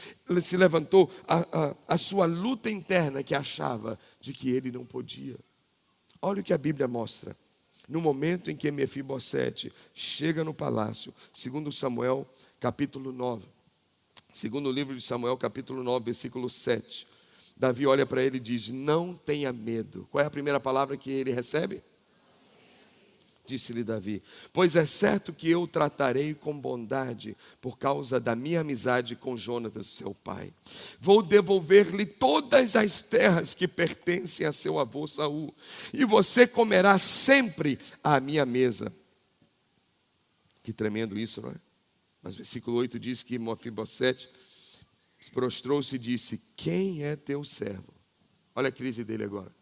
se levantou a sua luta interna, que achava de que ele não podia. Olha o que a Bíblia mostra. No momento em que Mefibosete chega no palácio, segundo Samuel, capítulo 9, segundo o livro de Samuel, capítulo 9, versículo 7. Davi olha para ele e diz: não tenha medo. Qual é a primeira palavra que ele recebe? Disse-lhe Davi: pois é certo que eu o tratarei com bondade, por causa da minha amizade com Jonatas, seu pai. Vou devolver-lhe todas as terras que pertencem a seu avô Saul, e você comerá sempre à minha mesa. Que tremendo isso, não é? Mas versículo 8 diz que Mefibosete prostrou-se e disse: quem é teu servo? Olha a crise dele agora.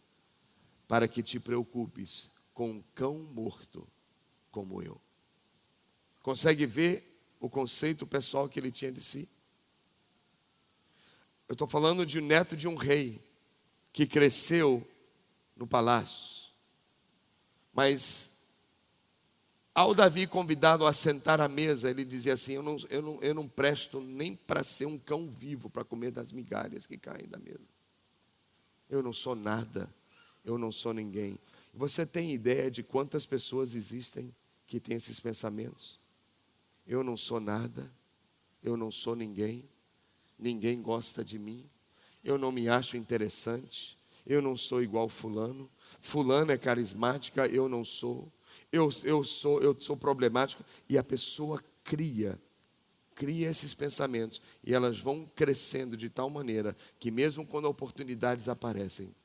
Para que te preocupes com um cão morto como eu. Consegue ver o conceito pessoal que ele tinha de si? Eu estou falando de um neto de um rei que cresceu no palácio. Mas ao Davi convidado a sentar à mesa, ele dizia assim: eu não presto nem para ser um cão vivo para comer das migalhas que caem da mesa. Eu não sou nada, eu não sou ninguém. Você tem ideia de quantas pessoas existem que têm esses pensamentos? Eu não sou nada, eu não sou ninguém, ninguém gosta de mim, eu não me acho interessante, eu não sou igual fulano, fulano é carismática, eu não sou. Eu sou problemático. E a pessoa cria esses pensamentos, e elas vão crescendo de tal maneira que mesmo quando oportunidades aparecem,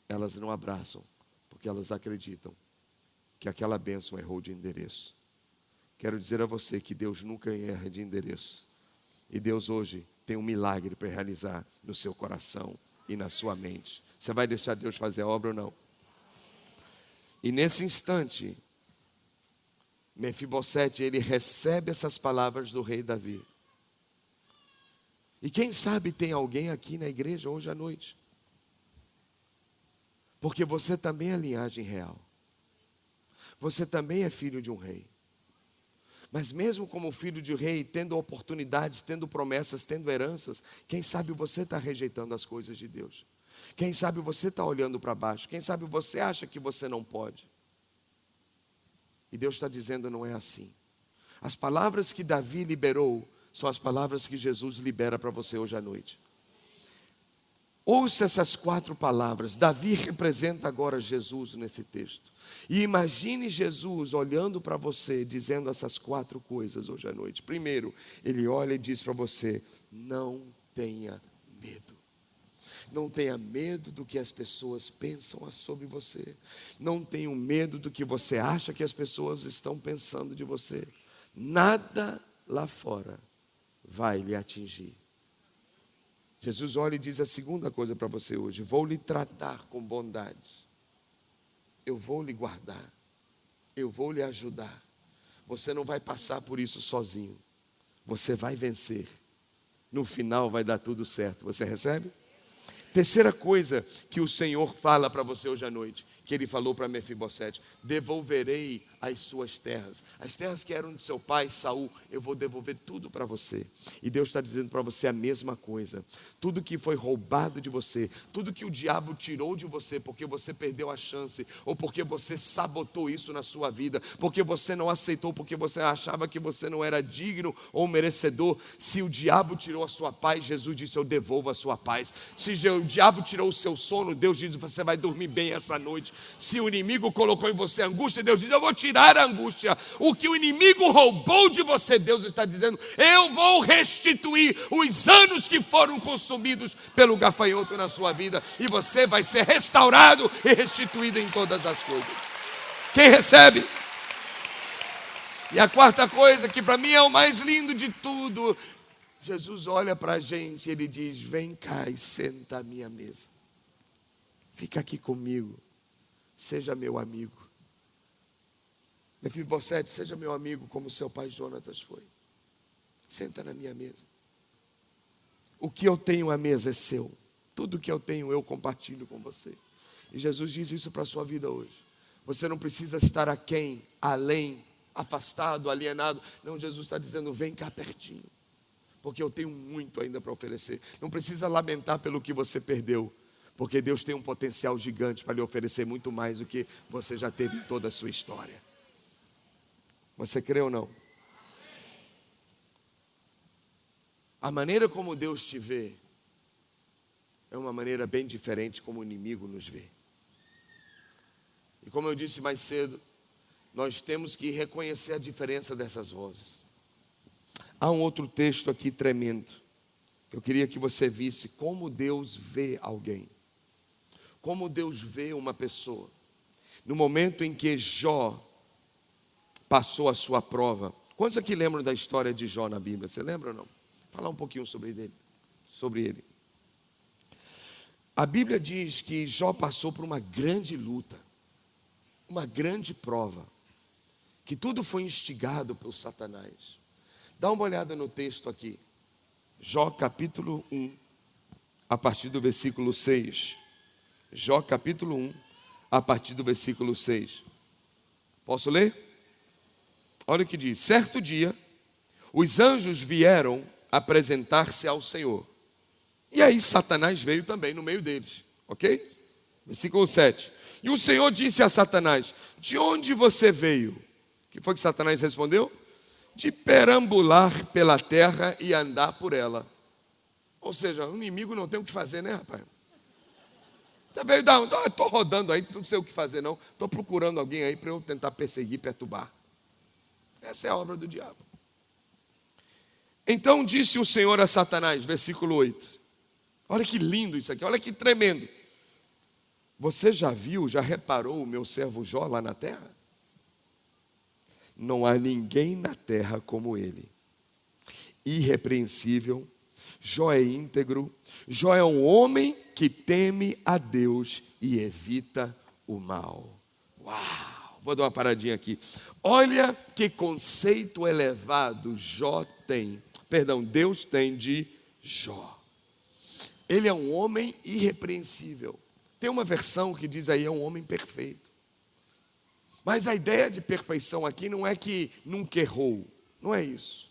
elas não abraçam, porque elas acreditam que aquela bênção errou de endereço. Quero dizer a você que Deus nunca erra de endereço, e Deus hoje tem um milagre para realizar no seu coração e na sua mente. Você vai deixar Deus fazer a obra ou não? E nesse instante, Mefibosete, ele recebe essas palavras do rei Davi. E quem sabe tem alguém aqui na igreja hoje à noite, porque você também é linhagem real, você também é filho de um rei. Mas mesmo como filho de um rei, tendo oportunidades, tendo promessas, tendo heranças, quem sabe você está rejeitando as coisas de Deus. Quem sabe você está olhando para baixo. Quem sabe você acha que você não pode. E Deus está dizendo: não é assim. As palavras que Davi liberou são as palavras que Jesus libera para você hoje à noite. Ouça essas 4 palavras. Davi representa agora Jesus nesse texto. E imagine Jesus olhando para você, dizendo essas 4 coisas hoje à noite. Primeiro, ele olha e diz para você: não tenha medo. Não tenha medo do que as pessoas pensam sobre você. Não tenha medo do que você acha que as pessoas estão pensando de você. Nada lá fora vai lhe atingir. Jesus olha e diz a segunda coisa para você hoje: vou lhe tratar com bondade. Eu vou lhe guardar. Eu vou lhe ajudar. Você não vai passar por isso sozinho. Você vai vencer. No final vai dar tudo certo. Você recebe? Terceira coisa que o Senhor fala para você hoje à noite, que Ele falou para Mefibosete: devolverei as suas terras. As terras que eram de seu pai, Saul, eu vou devolver tudo para você. E Deus está dizendo para você a mesma coisa. Tudo que foi roubado de você, tudo que o diabo tirou de você, porque você perdeu a chance, ou porque você sabotou isso na sua vida, porque você não aceitou, porque você achava que você não era digno ou merecedor. Se o diabo tirou a sua paz, Jesus disse: eu devolvo a sua paz. Se o diabo tirou o seu sono, Deus diz: você vai dormir bem essa noite. Se o inimigo colocou em você angústia, Deus diz: eu vou tirar a angústia. O que o inimigo roubou de você, Deus está dizendo: eu vou restituir os anos que foram consumidos pelo gafanhoto na sua vida, e você vai ser restaurado e restituído em todas as coisas. Quem recebe? E a quarta coisa, que para mim é o mais lindo de tudo, Jesus olha para a gente e Ele diz: vem cá e senta à minha mesa. Fica aqui comigo. Seja meu amigo. Mefibosete, seja meu amigo como seu pai Jonatas foi. Senta na minha mesa. O que eu tenho à mesa é seu. Tudo que eu tenho eu compartilho com você. E Jesus diz isso para a sua vida hoje. Você não precisa estar aquém, além, afastado, alienado. Não, Jesus está dizendo: vem cá pertinho. Porque eu tenho muito ainda para oferecer. Não precisa lamentar pelo que você perdeu. Porque Deus tem um potencial gigante para lhe oferecer muito mais do que você já teve em toda a sua história. Você crê ou não? A maneira como Deus te vê é uma maneira bem diferente como o inimigo nos vê. E como eu disse mais cedo, nós temos que reconhecer a diferença dessas vozes. Há um outro texto aqui tremendo, que eu queria que você visse como Deus vê alguém. Como Deus vê uma pessoa. No momento em que Jó passou a sua prova. Quantos aqui lembram da história de Jó na Bíblia? Você lembra ou não? Falar um pouquinho sobre ele. A Bíblia diz que Jó passou por uma grande luta, uma grande prova, que tudo foi instigado por Satanás. Dá uma olhada no texto aqui. Jó capítulo 1, a partir do versículo 6. Jó capítulo 1, a partir do versículo 6. Posso ler? Olha o que diz: certo dia, os anjos vieram apresentar-se ao Senhor. E aí Satanás veio também no meio deles, ok? Versículo 7. E o Senhor disse a Satanás: de onde você veio? O que foi que Satanás respondeu? De perambular pela terra e andar por ela. Ou seja, o inimigo não tem o que fazer, né, rapaz? Estou rodando aí, não sei o que fazer não. Estou procurando alguém aí para eu tentar perseguir, perturbar. Essa é a obra do diabo. Então disse o Senhor a Satanás, versículo 8. Olha que lindo isso aqui, olha que tremendo. Você já viu, já reparou o meu servo Jó lá na terra? Não há ninguém na terra como ele. Irrepreensível, Jó é íntegro, Jó é um homem que teme a Deus e evita o mal. Uau! Vou dar uma paradinha aqui. Olha que conceito elevado Deus tem de Jó. Ele é um homem irrepreensível. Tem uma versão que diz aí, é um homem perfeito. Mas a ideia de perfeição aqui não é que nunca errou. Não é isso.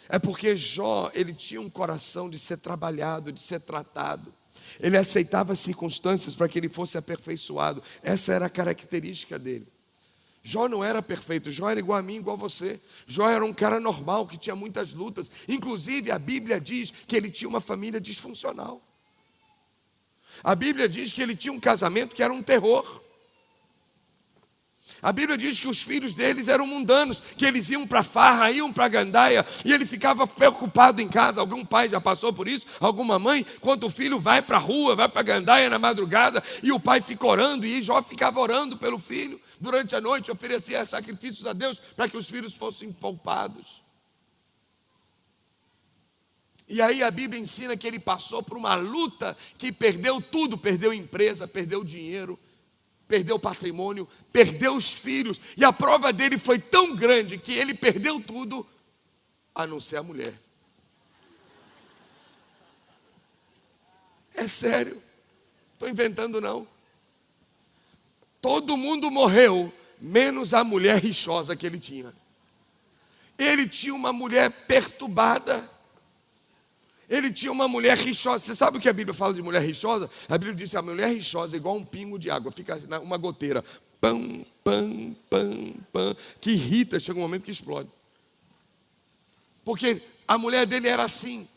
É porque Jó, ele tinha um coração de ser trabalhado, de ser tratado. Ele aceitava as circunstâncias para que ele fosse aperfeiçoado. Essa era a característica dele. Jó não era perfeito, Jó era igual a mim, igual a você. Jó era um cara normal, que tinha muitas lutas. Inclusive, a Bíblia diz que ele tinha uma família disfuncional. A Bíblia diz que ele tinha um casamento que era um terror. A Bíblia diz que os filhos deles eram mundanos, que eles iam para farra, iam para gandaia, e ele ficava preocupado em casa. Algum pai já passou por isso? Alguma mãe? Quando o filho vai para a rua, vai para a gandaia na madrugada, e o pai fica orando, e Jó ficava orando pelo filho. Durante a noite oferecia sacrifícios a Deus para que os filhos fossem poupados. E aí a Bíblia ensina que ele passou por uma luta que perdeu tudo, perdeu empresa, perdeu dinheiro, perdeu patrimônio, perdeu os filhos. E a prova dele foi tão grande que ele perdeu tudo, a não ser a mulher. É sério, estou inventando não. Todo mundo morreu, menos a mulher rixosa que ele tinha. Ele tinha uma mulher perturbada. Ele tinha uma mulher rixosa. Você sabe o que a Bíblia fala de mulher rixosa? A Bíblia diz que a mulher rixosa é igual um pingo de água. Fica uma goteira. Pam, pam, pam, pam. Que irrita, chega um momento que explode. Porque a mulher dele era assim.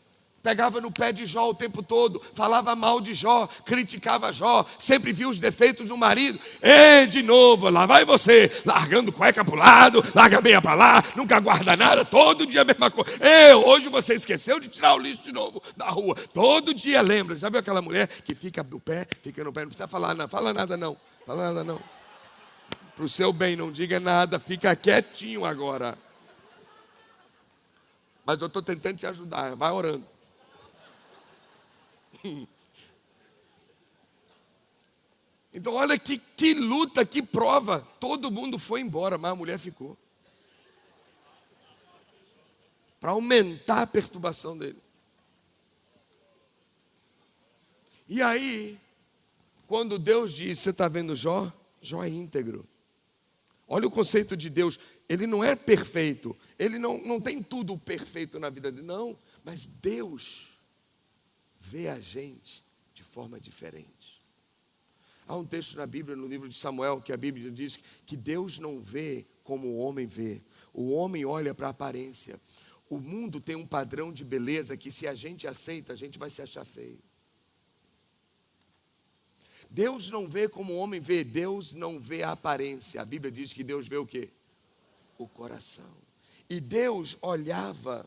Pegava no pé de Jó o tempo todo, falava mal de Jó, criticava Jó, sempre via os defeitos do marido. De novo, lá vai você, largando cueca para o lado, larga meia para lá, nunca guarda nada, todo dia a mesma coisa. Hoje você esqueceu de tirar o lixo de novo da rua, todo dia lembra. Já viu aquela mulher que fica no pé, não precisa falar nada, fala nada não. Para o seu bem, não diga nada, fica quietinho agora. Mas eu estou tentando te ajudar, vai orando. Então olha que luta, que prova. Todo mundo foi embora, mas a mulher ficou. Para aumentar a perturbação dele. E aí, quando Deus diz, você está vendo Jó? Jó é íntegro. Olha o conceito de Deus. Ele não é perfeito. Ele não tem tudo perfeito na vida dele. Não, mas Deus vê a gente de forma diferente. Há um texto na Bíblia, no livro de Samuel, que a Bíblia diz que Deus não vê como o homem vê. O homem olha para a aparência. O mundo tem um padrão de beleza que, se a gente aceita, a gente vai se achar feio. Deus não vê como o homem vê. Deus não vê a aparência. A Bíblia diz que Deus vê o quê? O coração. E Deus olhava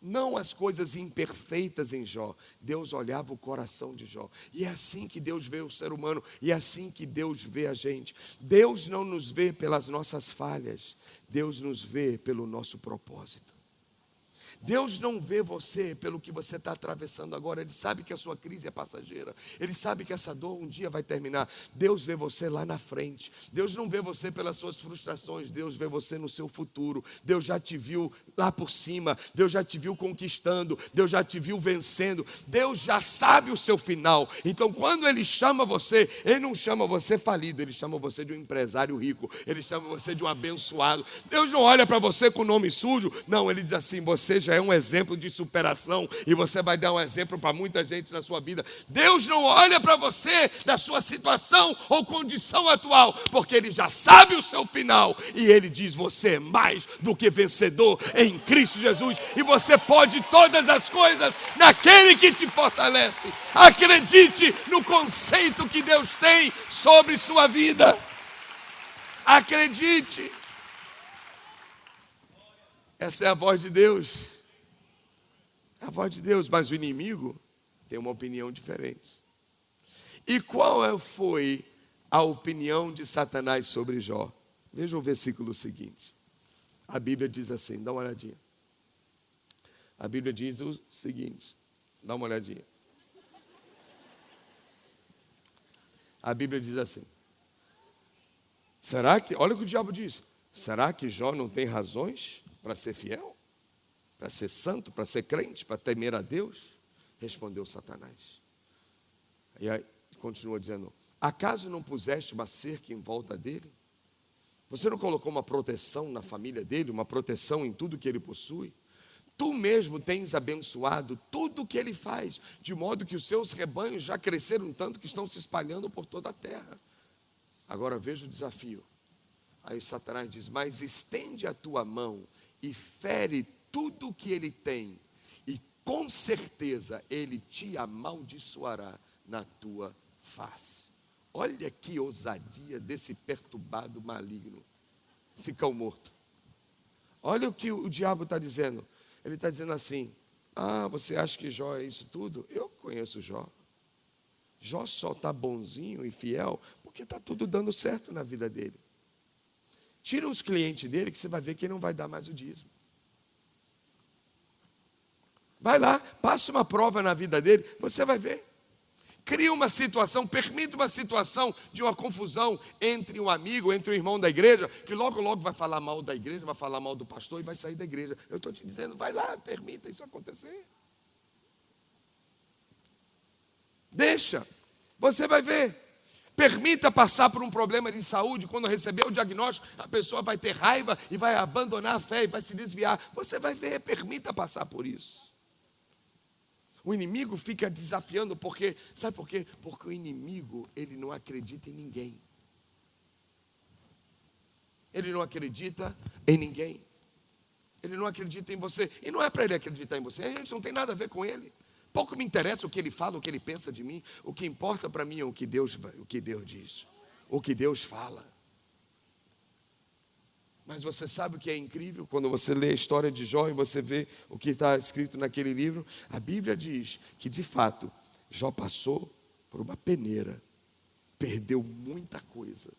não as coisas imperfeitas em Jó. Deus olhava o coração de Jó. E é assim que Deus vê o ser humano. E é assim que Deus vê a gente. Deus não nos vê pelas nossas falhas. Deus nos vê pelo nosso propósito. Deus não vê você pelo que você está atravessando agora. Ele sabe que a sua crise é passageira. Ele sabe que essa dor um dia vai terminar. Deus vê você lá na frente. Deus não vê você pelas suas frustrações. Deus vê você no seu futuro. Deus já te viu lá por cima. Deus já te viu conquistando. Deus já te viu vencendo. Deus já sabe o seu final. Então, quando Ele chama você, Ele não chama você falido. Ele chama você de um empresário rico. Ele chama você de um abençoado. Deus não olha para você com o nome sujo. Não, Ele diz assim, você já é um exemplo de superação e você vai dar um exemplo para muita gente na sua vida. Deus não olha para você da sua situação ou condição atual, porque Ele já sabe o seu final e Ele diz, você é mais do que vencedor em Cristo Jesus e você pode todas as coisas naquele que te fortalece. Acredite no conceito que Deus tem sobre sua vida. Acredite. Essa é a voz de Deus. A voz de Deus, mas o inimigo tem uma opinião diferente. E qual foi a opinião de Satanás sobre Jó? Veja o versículo seguinte. A Bíblia diz assim, dá uma olhadinha. A Bíblia diz o seguinte, dá uma olhadinha. A Bíblia diz assim, olha o que o diabo diz, será que Jó não tem razões para ser fiel? Para ser santo, para ser crente, para temer a Deus? Respondeu Satanás. E aí continua dizendo, acaso não puseste uma cerca em volta dele? Você não colocou uma proteção na família dele, uma proteção em tudo que ele possui? Tu mesmo tens abençoado tudo o que ele faz, de modo que os seus rebanhos já cresceram tanto que estão se espalhando por toda a terra. Agora veja o desafio. Aí Satanás diz, mas estende a tua mão e fere tudo o que ele tem, e com certeza ele te amaldiçoará na tua face. Olha que ousadia desse perturbado maligno, esse cão morto. Olha o que o diabo está dizendo. Ele está dizendo assim: ah, você acha que Jó é isso tudo? Eu conheço Jó. Jó só está bonzinho e fiel porque está tudo dando certo na vida dele. Tira os clientes dele que você vai ver que ele não vai dar mais o dízimo. Vai lá, passa uma prova na vida dele, você vai ver. Cria uma situação, permite uma situação de uma confusão entre um amigo, entre um irmão da igreja, que logo vai falar mal da igreja, vai falar mal do pastor e vai sair da igreja. Eu estou te dizendo, vai lá, permita isso acontecer. Deixa, você vai ver. Permita passar por um problema de saúde. Quando receber o diagnóstico, a pessoa vai ter raiva e vai abandonar a fé e vai se desviar. Você vai ver, permita passar por isso. O inimigo fica desafiando, porque, sabe por quê? Porque o inimigo, ele não acredita em ninguém. Ele não acredita em ninguém. Ele não acredita em você. E não é para ele acreditar em você, a gente não tem nada a ver com ele. Pouco me interessa o que ele fala, o que ele pensa de mim. O que importa para mim é o que Deus diz, o que Deus fala. Mas você sabe o que é incrível? Quando você lê a história de Jó e você vê o que está escrito naquele livro, a Bíblia diz que, de fato, Jó passou por uma peneira, perdeu muita coisa,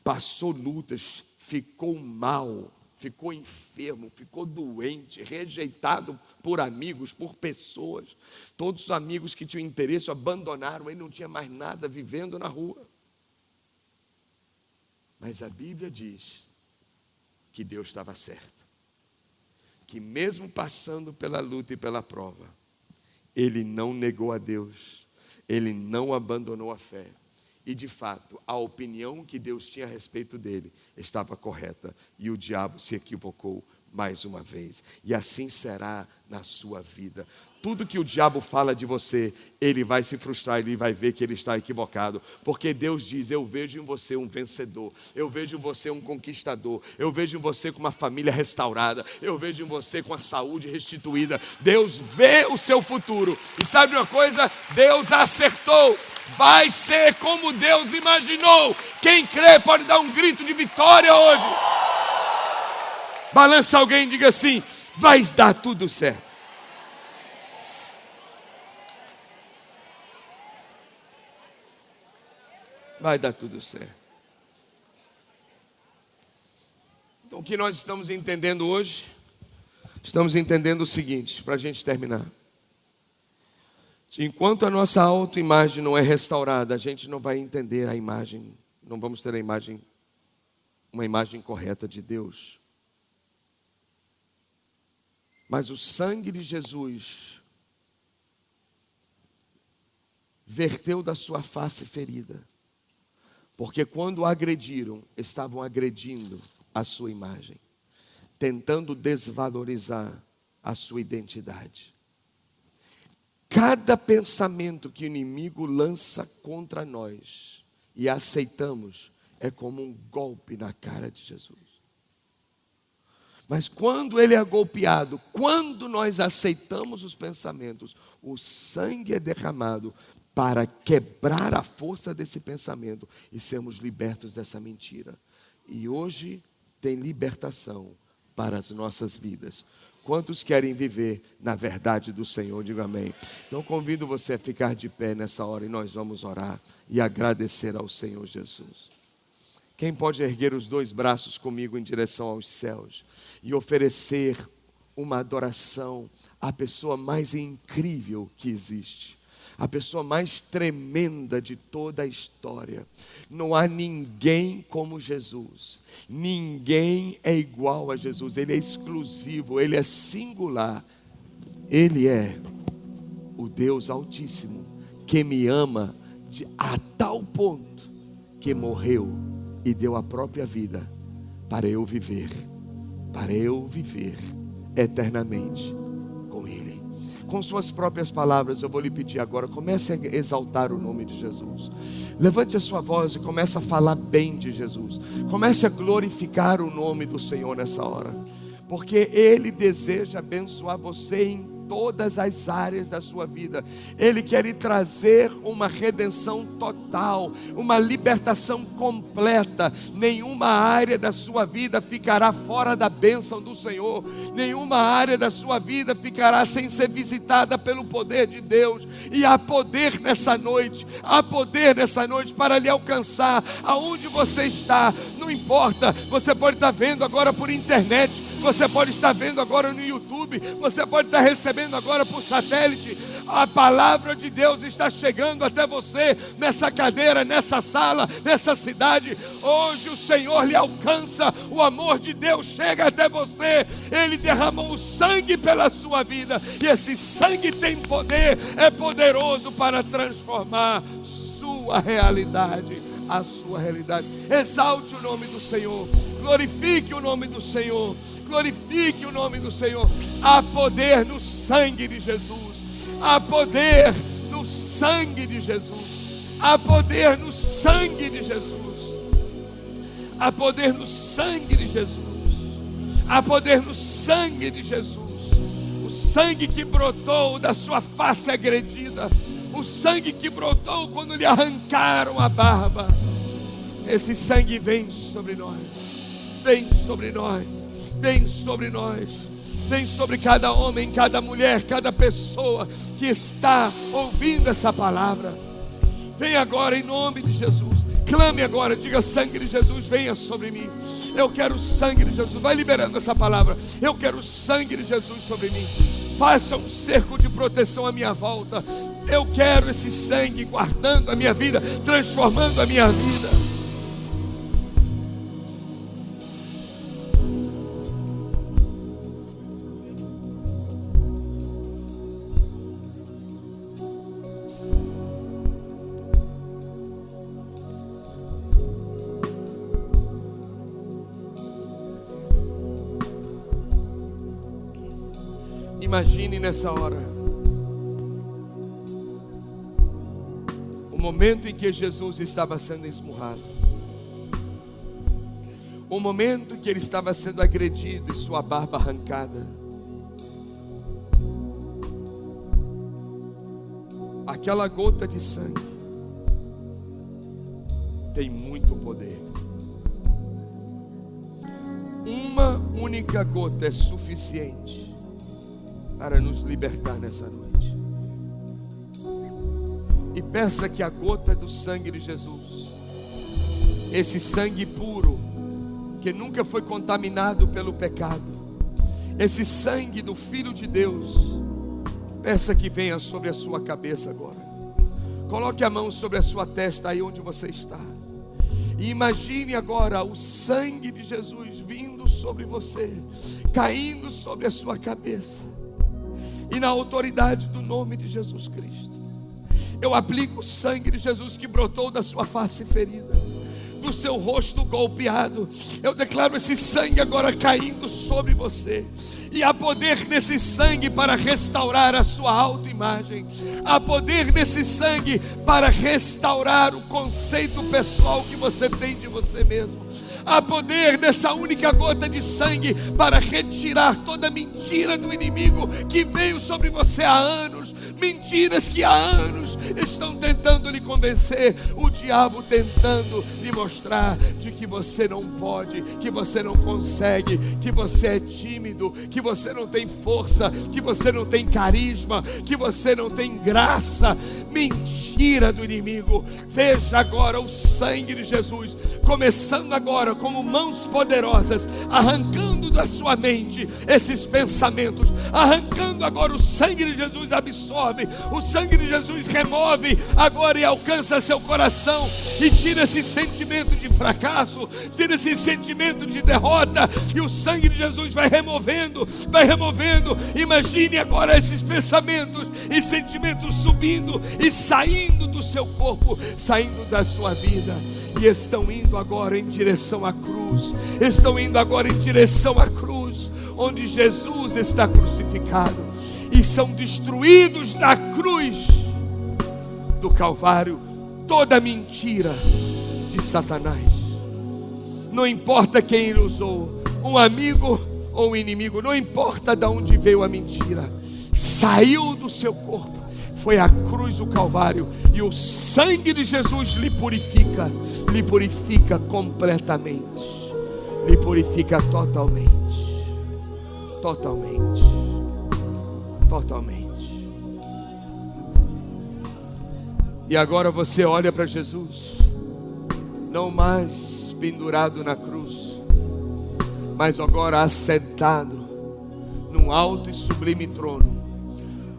passou lutas, ficou mal, ficou enfermo, ficou doente, rejeitado por amigos, por pessoas. Todos os amigos que tinham interesse o abandonaram, ele não tinha mais nada, vivendo na rua. Mas a Bíblia diz que Deus estava certo, que mesmo passando pela luta e pela prova, ele não negou a Deus, ele não abandonou a fé. E de fato, a opinião que Deus tinha a respeito dele estava correta, e o diabo se equivocou mais uma vez. E assim será na sua vida. Tudo que o diabo fala de você, ele vai se frustrar, ele vai ver que ele está equivocado. Porque Deus diz: eu vejo em você um vencedor, eu vejo em você um conquistador, eu vejo em você com uma família restaurada, eu vejo em você com a saúde restituída. Deus vê o seu futuro. E sabe uma coisa? Deus acertou. Vai ser como Deus imaginou. Quem crê pode dar um grito de vitória hoje. Balança alguém e diga assim: vai dar tudo certo. Vai dar tudo certo. Então, o que nós estamos entendendo hoje? Estamos entendendo o seguinte, para a gente terminar. Enquanto a nossa autoimagem não é restaurada, a gente não vai entender a imagem, não vamos ter uma imagem correta de Deus. Mas o sangue de Jesus verteu da sua face ferida. Porque quando o agrediram, estavam agredindo a sua imagem, tentando desvalorizar a sua identidade. Cada pensamento que o inimigo lança contra nós e aceitamos é como um golpe na cara de Jesus. Mas quando ele é golpeado, quando nós aceitamos os pensamentos, o sangue é derramado para quebrar a força desse pensamento e sermos libertos dessa mentira. E hoje tem libertação para as nossas vidas. Quantos querem viver na verdade do Senhor? Diga amém. Então convido você a ficar de pé nessa hora e nós vamos orar e agradecer ao Senhor Jesus. Quem pode erguer os dois braços comigo em direção aos céus e oferecer uma adoração à pessoa mais incrível que existe, a pessoa mais tremenda de toda a história. Não há ninguém como Jesus. Ninguém é igual a Jesus. Ele é exclusivo, ele é singular. Ele é o Deus Altíssimo que me ama a tal ponto que morreu e deu a própria vida para eu viver eternamente com Ele. Com suas próprias palavras, eu vou lhe pedir agora, comece a exaltar o nome de Jesus. Levante a sua voz e comece a falar bem de Jesus. Comece a glorificar o nome do Senhor nessa hora. Porque Ele deseja abençoar você em todas as áreas da sua vida. Ele quer lhe trazer uma redenção total, uma libertação completa. Nenhuma área da sua vida ficará fora da bênção do Senhor. Nenhuma área da sua vida ficará sem ser visitada pelo poder de Deus. E há poder nessa noite, para lhe alcançar aonde você está. Não importa, você pode estar vendo agora por internet, você pode estar vendo agora no YouTube, você pode estar recebendo agora por satélite. A palavra de Deus está chegando até você, nessa cadeira, nessa sala, nessa cidade. Hoje o Senhor lhe alcança, o amor de Deus chega até você. Ele derramou o sangue pela sua vida, e esse sangue tem poder, é poderoso para transformar sua realidade, a sua realidade. Exalte o nome do Senhor, glorifique o nome do Senhor, glorifique o nome do Senhor. Há poder no sangue de Jesus. Há poder no sangue de Jesus. Há poder no sangue de Jesus. Há poder no sangue de Jesus. Há poder no sangue de Jesus. O sangue que brotou da sua face agredida. O sangue que brotou quando lhe arrancaram a barba. Esse sangue vem sobre nós. Vem sobre nós. Vem sobre nós. Vem sobre cada homem, cada mulher, cada pessoa que está ouvindo essa palavra. Vem agora em nome de Jesus. Clame agora, diga: sangue de Jesus, venha sobre mim. Eu quero o sangue de Jesus. Vai liberando essa palavra. Eu quero o sangue de Jesus sobre mim. Faça um cerco de proteção à minha volta. Eu quero esse sangue guardando a minha vida, transformando a minha vida. Imagine nessa hora o momento em que Jesus estava sendo esmurrado, o momento em que ele estava sendo agredido e sua barba arrancada. Aquela gota de sangue tem muito poder. Uma única gota é suficiente para nos libertar nessa noite. E peça que a gota do sangue de Jesus, esse sangue puro, que nunca foi contaminado pelo pecado, esse sangue do Filho de Deus, peça que venha sobre a sua cabeça agora. Coloque a mão sobre a sua testa, aí onde você está, e imagine agora o sangue de Jesus vindo sobre você, caindo sobre a sua cabeça. E na autoridade do nome de Jesus Cristo, eu aplico o sangue de Jesus que brotou da sua face ferida, do seu rosto golpeado. Eu declaro esse sangue agora caindo sobre você. E há poder nesse sangue para restaurar a sua autoimagem. Há poder nesse sangue para restaurar o conceito pessoal que você tem de você mesmo. Há poder nessa única gota de sangue para retirar toda mentira do inimigo que veio sobre você há anos. Mentiras que há anos estão tentando lhe convencer. O diabo tentando lhe mostrar de que você não pode, que você não consegue, que você é tímido, que você não tem força, que você não tem carisma, que você não tem graça. Mentira do inimigo. Veja agora o sangue de Jesus começando agora como mãos poderosas, arrancando da sua mente esses pensamentos, arrancando agora. O sangue de Jesus absorve, o sangue de Jesus remove agora e alcança seu coração e tira esse sentimento de fracasso, tira esse sentimento de derrota, e o sangue de Jesus vai removendo, vai removendo. Imagine agora esses pensamentos e sentimentos subindo e saindo do seu corpo, saindo da sua vida, e estão indo agora em direção à cruz, estão indo agora em direção à cruz, onde Jesus está crucificado, e são destruídos na cruz do Calvário toda mentira de Satanás. Não importa quem ele usou, um amigo ou um inimigo, não importa de onde veio a mentira. saiu do seu corpo foi a cruz do Calvário, e o sangue de Jesus lhe purifica completamente, lhe purifica totalmente. E agora você olha para Jesus, não mais pendurado na cruz, mas agora assentado num alto e sublime trono,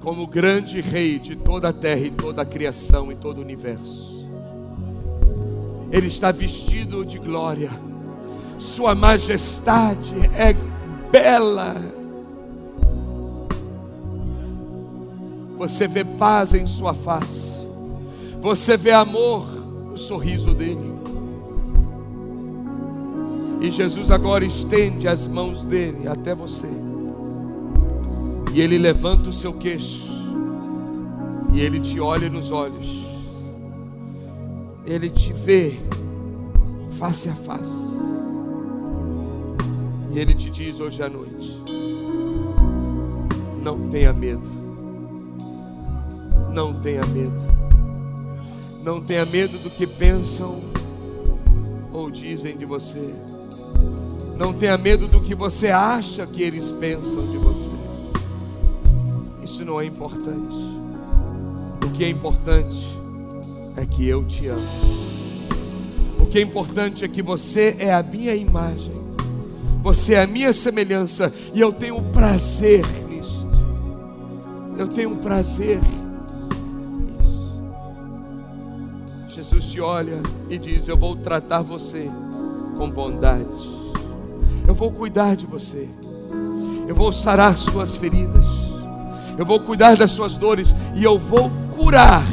como grande rei de toda a terra e toda a criação e todo o universo. Ele está vestido de glória, sua majestade é bela. Você vê paz em sua face, você vê amor no sorriso dele. E Jesus agora estende as mãos dele até você, e ele levanta o seu queixo, e ele te olha nos olhos, ele te vê face a face, e ele te diz hoje à noite: não tenha medo, não tenha medo, não tenha medo do que pensam ou dizem de você, não tenha medo do que você acha que eles pensam de você. Isso não é importante. O que é importante é que eu te amo. O que é importante é que você é a minha imagem, você é a minha semelhança, e eu tenho prazer nisso. Eu tenho prazer nisso. Jesus te olha e diz: eu vou tratar você com bondade, eu vou cuidar de você, eu vou sarar suas feridas, eu vou cuidar das suas dores, e eu vou curar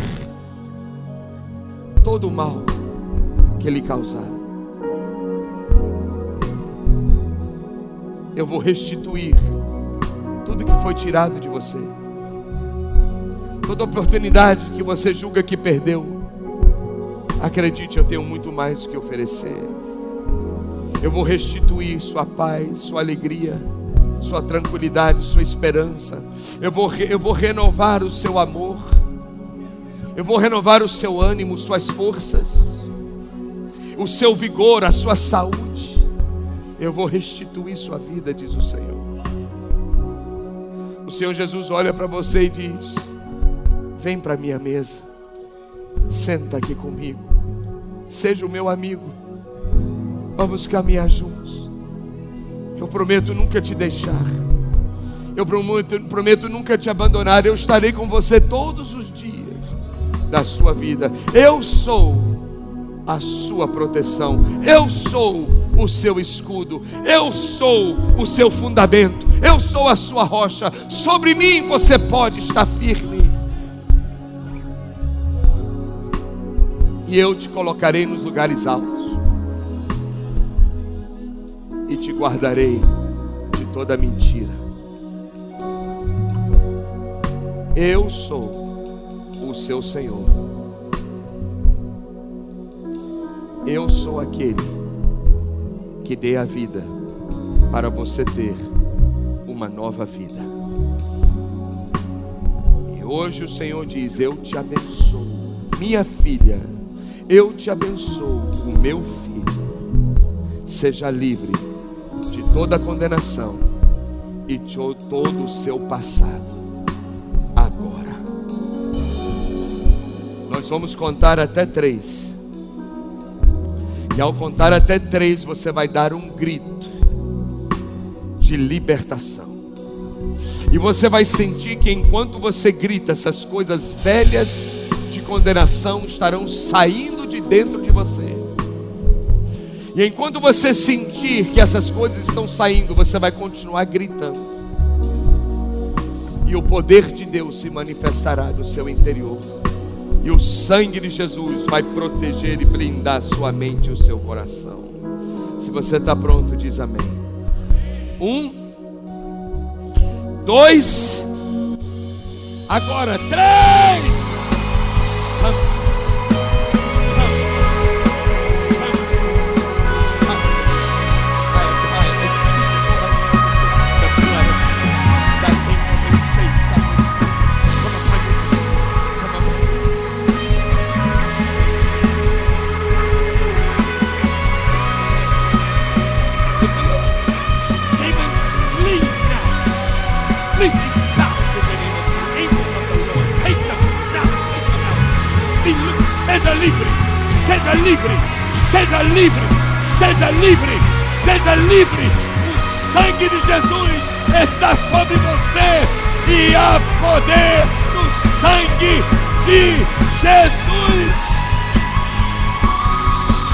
todo o mal que lhe causaram. Eu vou restituir tudo que foi tirado de você, toda oportunidade que você julga que perdeu. Acredite, eu tenho muito mais do que oferecer. Eu vou restituir sua paz, sua alegria, sua tranquilidade, sua esperança. Eu vou renovar o seu amor, eu vou renovar o seu ânimo, suas forças, o seu vigor, a sua saúde. Eu vou restituir sua vida, diz o Senhor. O Senhor Jesus olha para você e diz: vem para a minha mesa, senta aqui comigo, seja o meu amigo, vamos caminhar juntos. Eu prometo nunca te deixar, eu prometo nunca te abandonar. Eu estarei com você todos os dias da sua vida. Eu sou a sua proteção, eu sou o seu escudo, eu sou o seu fundamento, eu sou a sua rocha. Sobre mim você pode estar firme, e eu te colocarei nos lugares altos, e te guardarei de toda mentira. Eu sou o seu Senhor, eu sou aquele que dei a vida para você ter uma nova vida. E hoje o Senhor diz: eu te abençoo, minha filha, eu te abençoo, o meu filho. Seja livre de toda condenação e de todo o seu passado. Agora nós vamos contar até 3. E ao contar até 3, você vai dar um grito de libertação. E você vai sentir que enquanto você grita, essas coisas velhas de condenação estarão saindo de dentro de você. E enquanto você sentir que essas coisas estão saindo, você vai continuar gritando. E o poder de Deus se manifestará no seu interior. E o sangue de Jesus vai proteger e blindar sua mente e o seu coração. Se você está pronto, diz amém. 1, 2, agora 3. Seja livre, seja livre, seja livre, seja livre. O sangue de Jesus está sobre você e há poder no sangue de Jesus.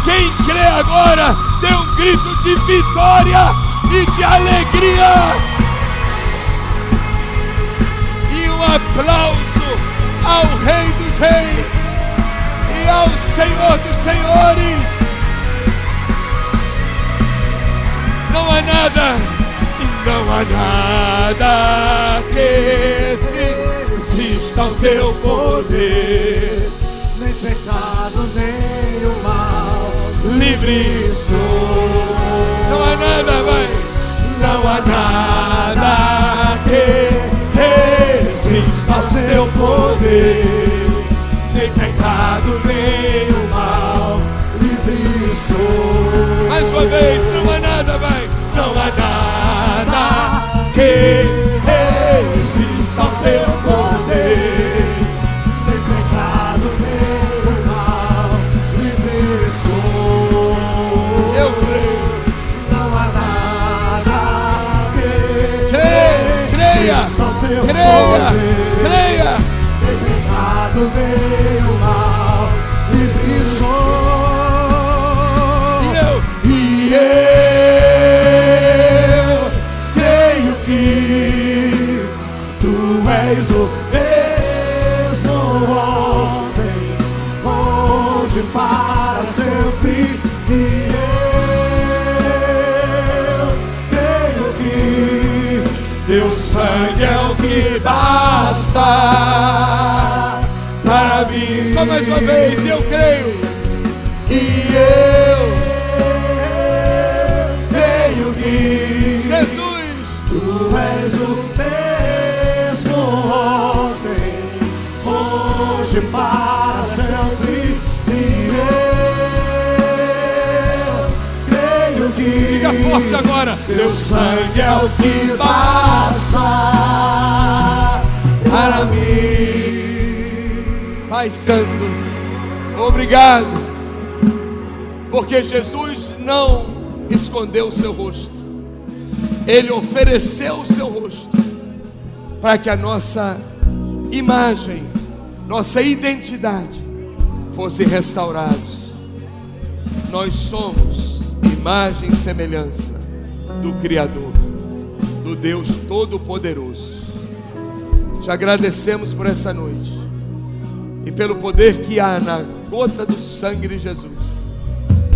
Quem crê agora, dê um grito de vitória e de alegria. E um aplauso ao Rei dos Reis e ao Senhor dos Senhores. Não há nada, e não há nada que resista ao seu poder. Nem pecado, nem o mal, livre sou. Não há nada, vai. Não há nada que resista ao seu poder. Nem pecado, nem o mal, livre sou. Mais uma vez, não há nada, vai. Não há nada que resista ao teu poder. nem pecado, nem o mal, livre sou. Eu creio. Não há nada que creia, resista ao seu creia, poder. creia. Nem pecado, nem o mal, livre sou. E eu creio que tu és o mesmo ontem, hoje, para sempre. E eu creio que teu sangue é o que basta para mim. Só mais uma vez, eu creio. E eu creio que Jesus, tu és o mesmo ontem, hoje, para sempre. E eu creio que diga forte agora, teu sangue é o que basta para mim. Pai Santo, obrigado, porque Jesus não escondeu o seu rosto. Ele ofereceu o seu rosto para que a nossa imagem, nossa identidade fosse restaurada. Nós somos imagem e semelhança do Criador, do Deus Todo-Poderoso. Te agradecemos por essa noite e pelo poder que há na gota do sangue de Jesus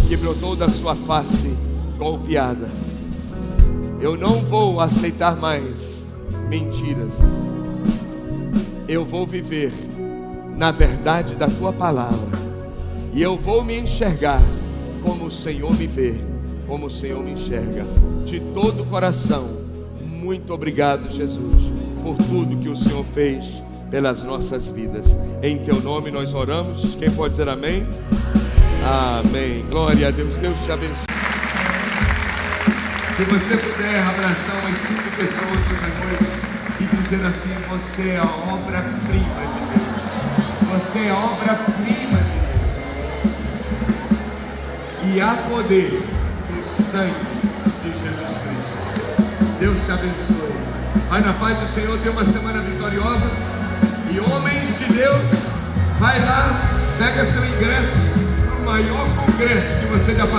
que brotou da sua face golpeada. Eu não vou aceitar mais mentiras. Eu vou viver na verdade da tua palavra. E eu vou me enxergar como o Senhor me vê, como o Senhor me enxerga. De todo o coração, muito obrigado, Jesus, por tudo que o Senhor fez pelas nossas vidas. Em teu nome nós oramos. Quem pode dizer amém? Amém. Glória a Deus. Deus te abençoe. Se você puder abraçar umas 5 pessoas hoje à noite e dizer assim: você é a obra-prima de Deus. Você é a obra-prima de Deus. E há poder no sangue de Jesus Cristo. Deus te abençoe. Vai na paz do Senhor. Tenha uma semana vitoriosa. E homens de Deus, vai lá, pega seu ingresso para o maior congresso que você já